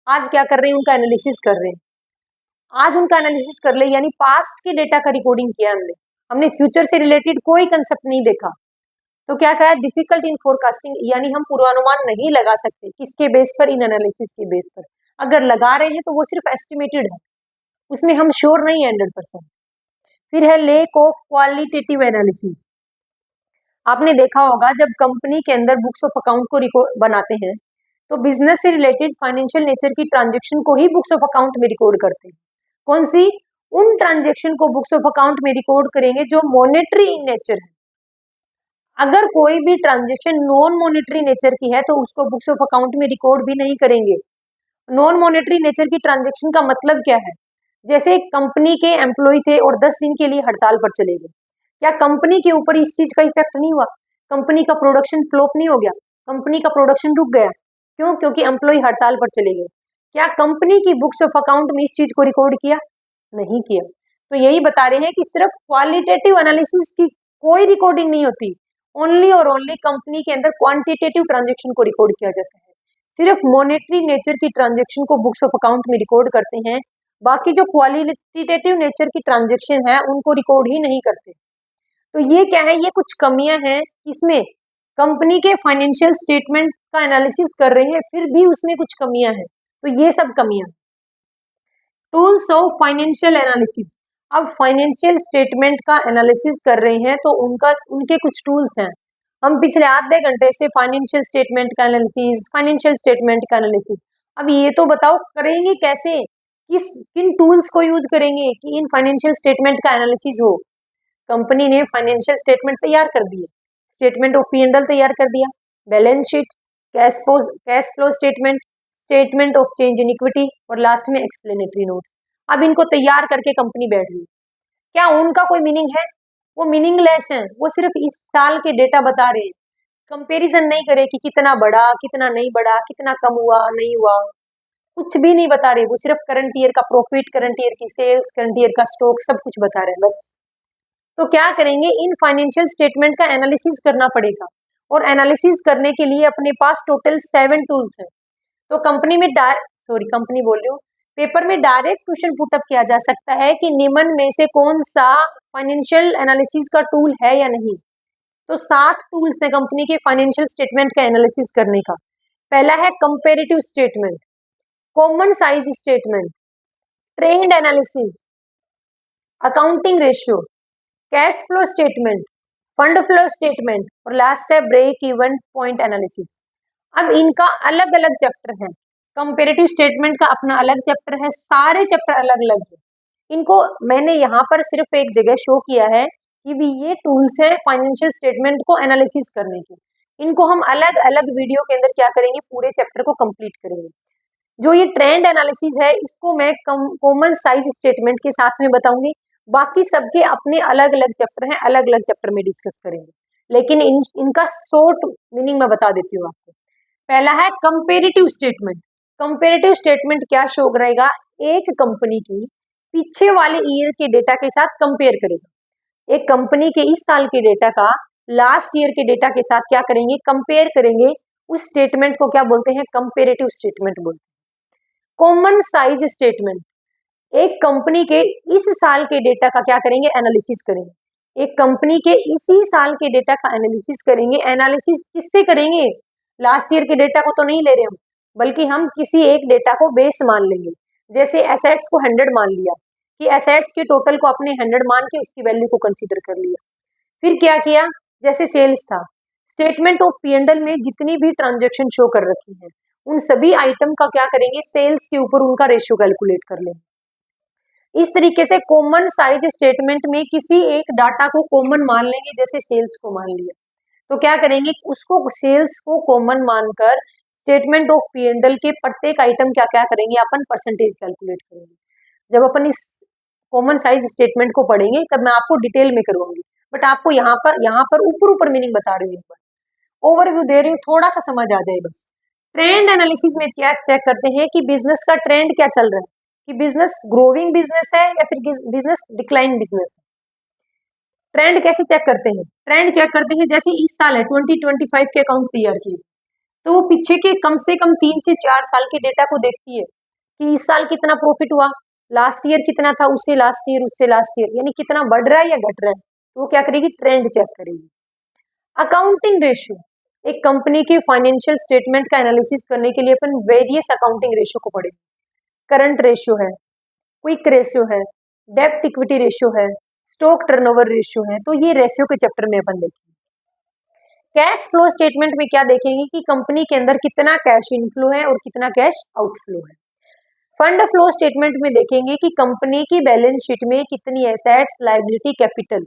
आज क्या कर रहे हैं, उनका एनालिसिस कर रहे हैं। आज उनका एनालिसिस कर ले, यानी पास्ट के डेटा का रिकॉर्डिंग किया हमने फ्यूचर से रिलेटेड कोई कंसेप्ट नहीं देखा। तो क्या कहा, डिफिकल्ट इन फोरकास्टिंग, यानी हम पूर्वानुमान नहीं लगा सकते। किसके बेस पर? इन एनालिसिस के बेस पर। अगर लगा रहे हैं तो वो सिर्फ एस्टिमेटेड है, उसमें हम श्योर नहीं है 100%। फिर है लेक ऑफ क्वालिटेटिव एनालिसिस। आपने देखा होगा जब कंपनी के अंदर बुक्स ऑफ अकाउंट को रिकॉर्ड बनाते हैं तो बिजनेस से रिलेटेड फाइनेंशियल नेचर की ट्रांजेक्शन को ही बुक्स ऑफ अकाउंट में रिकॉर्ड करते हैं। कौन सी? उन ट्रांजेक्शन को बुक्स ऑफ अकाउंट में रिकॉर्ड करेंगे जो मॉनेटरी इन नेचर है। अगर कोई भी ट्रांजेक्शन नॉन मॉनेटरी नेचर की है तो उसको बुक्स ऑफ अकाउंट में रिकॉर्ड भी नहीं करेंगे। नॉन मॉनेटरी नेचर की ट्रांजेक्शन का मतलब क्या है? जैसे कंपनी के एम्प्लॉय थे और 10 दिन के लिए हड़ताल पर चले गए, क्या कंपनी के ऊपर इस चीज का इफेक्ट नहीं हुआ? कंपनी का प्रोडक्शन फ्लॉप नहीं हो गया? कंपनी का प्रोडक्शन रुक गया? क्यों? क्योंकि एम्प्लॉय हड़ताल पर चले गए। क्या कंपनी की बुक्स ऑफ अकाउंट में इस चीज को रिकॉर्ड किया? नहीं किया। तो यही बता रहे हैं कि सिर्फ क्वालिटेटिव एनालिसिस की कोई रिकॉर्डिंग नहीं होती, ओनली और ओनली कंपनी के अंदर क्वांटिटेटिव ट्रांजेक्शन को रिकॉर्ड किया जाता है। सिर्फ मॉनेटरी नेचर की ट्रांजेक्शन को बुक्स ऑफ अकाउंट में रिकॉर्ड करते हैं, बाकी जो क्वालिटेटिव नेचर की ट्रांजेक्शन है उनको रिकॉर्ड ही नहीं करते। तो ये क्या है? ये कुछ कमियां हैं इसमें। कंपनी के फाइनेंशियल स्टेटमेंट का एनालिसिस कर रहे हैं फिर भी उसमें कुछ कमियां हैं, तो ये सब कमियां। Tools of financial analysis. अब फाइनेंशियल स्टेटमेंट का एनालिसिस कर रहे हैं तो उनके कुछ टूल्स हैं। हम पिछले आधे घंटे से फाइनेंशियल स्टेटमेंट का एनालिसिस। अब ये तो बताओ करेंगे कैसे, किन टूल्स को यूज करेंगे कि इन फाइनेंशियल स्टेटमेंट का एनालिसिस हो। कंपनी ने फाइनेंशियल स्टेटमेंट तैयार कर दिए, स्टेटमेंट ऑफ P&L तैयार कर दिया, balance sheet, cash flow statement, statement of change in equity और लास्ट में एक्सप्लेनेटरी नोट। अब इनको तैयार करके कंपनी बैठ गई। क्या उनका कोई मीनिंग है? वो मीनिंगलेस है। वो सिर्फ इस साल के डेटा बता रहे हैं, कंपैरिजन नहीं करे कि कितना बढ़ा कितना नहीं बढ़ा, कितना कम हुआ नहीं हुआ, कुछ भी नहीं बता रहे। वो सिर्फ करंट ईयर का प्रॉफिट, करंट ईयर की सेल्स, करंट ईयर का स्टॉक सब कुछ बता रहे हैं बस। तो क्या करेंगे? इन फाइनेंशियल स्टेटमेंट का एनालिसिस करना पड़ेगा और एनालिसिस करने के लिए अपने पास टोटल 7 टूल्स हैं। तो कंपनी बोल रही हूँ, पेपर में डायरेक्ट क्वेश्चन पुटअप किया जा सकता है कि निम्न में से कौन सा फाइनेंशियल एनालिसिस का टूल है या नहीं। तो 7 टूल्स है कंपनी के फाइनेंशियल स्टेटमेंट का एनालिसिस करने का। पहला है comparative statement, common size statement, trend analysis, accounting ratio, cash flow statement, fund flow statement और लास्ट है ब्रेक इवन पॉइंट एनालिसिस। अब इनका अलग अलग चैप्टर है। कंपेरेटिव स्टेटमेंट का अपना अलग चैप्टर है, सारे चैप्टर अलग अलग है। इनको मैंने यहाँ पर सिर्फ एक जगह शो किया है कि भी ये टूल्स हैं फाइनेंशियल स्टेटमेंट को एनालिसिस करने के। इनको हम अलग अलग वीडियो के अंदर क्या करेंगे, पूरे चैप्टर को कंप्लीट करेंगे। जो ये ट्रेंड एनालिसिस है इसको मैं कॉमन साइज स्टेटमेंट के साथ में बताऊंगी, बाकी सबके अपने अलग अलग चैप्टर हैं, अलग अलग चैप्टर में डिस्कस करेंगे। लेकिन इनका शॉर्ट मीनिंग मैं बता देती हूँ आपको। पहला है कंपेरेटिव स्टेटमेंट। कंपेरेटिव स्टेटमेंट क्या शो करेगा? एक कंपनी की पीछे वाले ईयर के डेटा के साथ कंपेयर करेगा। एक कंपनी के इस साल के डेटा का लास्ट ईयर के डेटा के साथ क्या करेंगे, कंपेयर करेंगे। उस स्टेटमेंट को क्या बोलते हैं? कंपेरेटिव स्टेटमेंट बोलते हैं। कॉमन साइज स्टेटमेंट, एक कंपनी के इस साल के डेटा का क्या करेंगे? एनालिसिस करेंगे। एक कंपनी के इसी साल के डेटा का एनालिसिस करेंगे। एनालिसिस किससे करेंगे? लास्ट ईयर के डेटा को तो नहीं ले रहे हम, बल्कि हम किसी एक डेटा को बेस मान लेंगे। जैसे एसेट्स को 100 मान लिया कि एसेट्स के टोटल को अपने 100 मान के उसकी वैल्यू को कंसीडर कर लिया। फिर क्या किया? जैसे सेल्स था, स्टेटमेंट ऑफ P&L में जितनी भी ट्रांजेक्शन शो कर रखी है उन सभी आइटम का क्या करेंगे? सेल्स के ऊपर उनका रेशियो कैलकुलेट कर लेंगे। इस तरीके से कॉमन साइज स्टेटमेंट में किसी एक डाटा को कॉमन मान लेंगे, जैसे सेल्स को मान लिया तो क्या करेंगे? उसको सेल्स को कॉमन मानकर स्टेटमेंट ऑफ P&L के प्रत्येक आइटम क्या क्या करेंगे? अपन परसेंटेज कैलकुलेट करेंगे। जब अपन इस कॉमन साइज स्टेटमेंट को पढ़ेंगे तब मैं आपको डिटेल में करवाऊंगी, बट आपको यहाँ पर ऊपर मीनिंग बता रही हूँ, ओवरव्यू दे रही हूँ, थोड़ा सा समझ आ जाए बस। ट्रेंड एनालिसिस में क्या चेक करते हैं कि बिजनेस का ट्रेंड क्या चल रहा है, कि बिजनेस ग्रोइंग बिजनेस है या फिर बिजनेस डिक्लाइन बिजनेस है। ट्रेंड कैसे चेक करते हैं? ट्रेंड चेक करते हैं जैसे इस साल है 2025 के अकाउंट तैयार किए तो वो पीछे के कम से कम 3 से 4 साल के डेटा को देखती है कि इस साल कितना प्रॉफिट हुआ, लास्ट ईयर कितना था, उससे लास्ट ईयर यानी कितना बढ़ रहा है या घट रहा है। तो वो क्या करेगी? ट्रेंड चेक करेगी। अकाउंटिंग रेशियो, एक कंपनी के फाइनेंशियल स्टेटमेंट का एनालिसिस करने के लिए अपन वेरियस अकाउंटिंग रेशियो को पढ़ेंगे। करंट रेशियो है, क्विक रेशियो है, डेब्ट इक्विटी रेशियो है, स्टॉक टर्नओवर रेशियो है। तो ये रेशियो के चैप्टर में अपन देखेंगे। कैश फ्लो स्टेटमेंट में क्या देखेंगे कि कंपनी के अंदर कितना कैश इनफ्लो है और कितना कैश आउटफ्लो है। फंड फ्लो स्टेटमेंट में देखेंगे कि कंपनी की बैलेंस शीट में कितनी एसेट्स, लायबिलिटी, कैपिटल,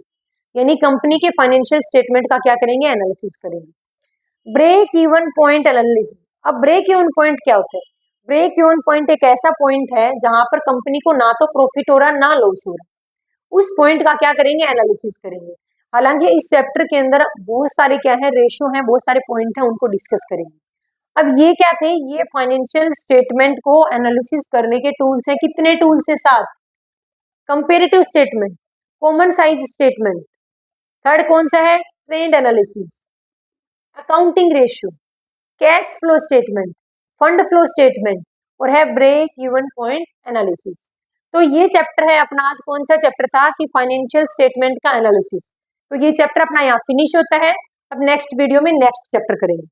यानी कंपनी के फाइनेंशियल स्टेटमेंट का क्या करेंगे, एनालिसिस करेंगे। Break even point analysis. अब ब्रेक इवन पॉइंट क्या होता है? ब्रेक इवन पॉइंट एक ऐसा पॉइंट है जहां पर कंपनी को ना तो प्रॉफिट हो रहा ना लॉस हो रहा, उस पॉइंट का क्या करेंगे, एनालिसिस करेंगे। हालांकि इस चैप्टर के अंदर बहुत सारे क्या है, रेशियो है, बहुत सारे पॉइंट है, उनको डिस्कस करेंगे। अब ये क्या थे, ये फाइनेंशियल स्टेटमेंट को एनालिसिस करने के टूल्स हैं। कितने टूल्स है? 7। Comparative statement, common size statement, third कौन सा है, trend analysis, accounting ratio, cash flow statement, fund flow statement और है ब्रेक इवन पॉइंट एनालिसिस। तो ये चैप्टर है अपना, आज कौन सा चैप्टर था कि फाइनेंशियल स्टेटमेंट का एनालिसिस। तो ये चैप्टर अपना यहाँ फिनिश होता है। अब नेक्स्ट वीडियो में नेक्स्ट चैप्टर करेंगे।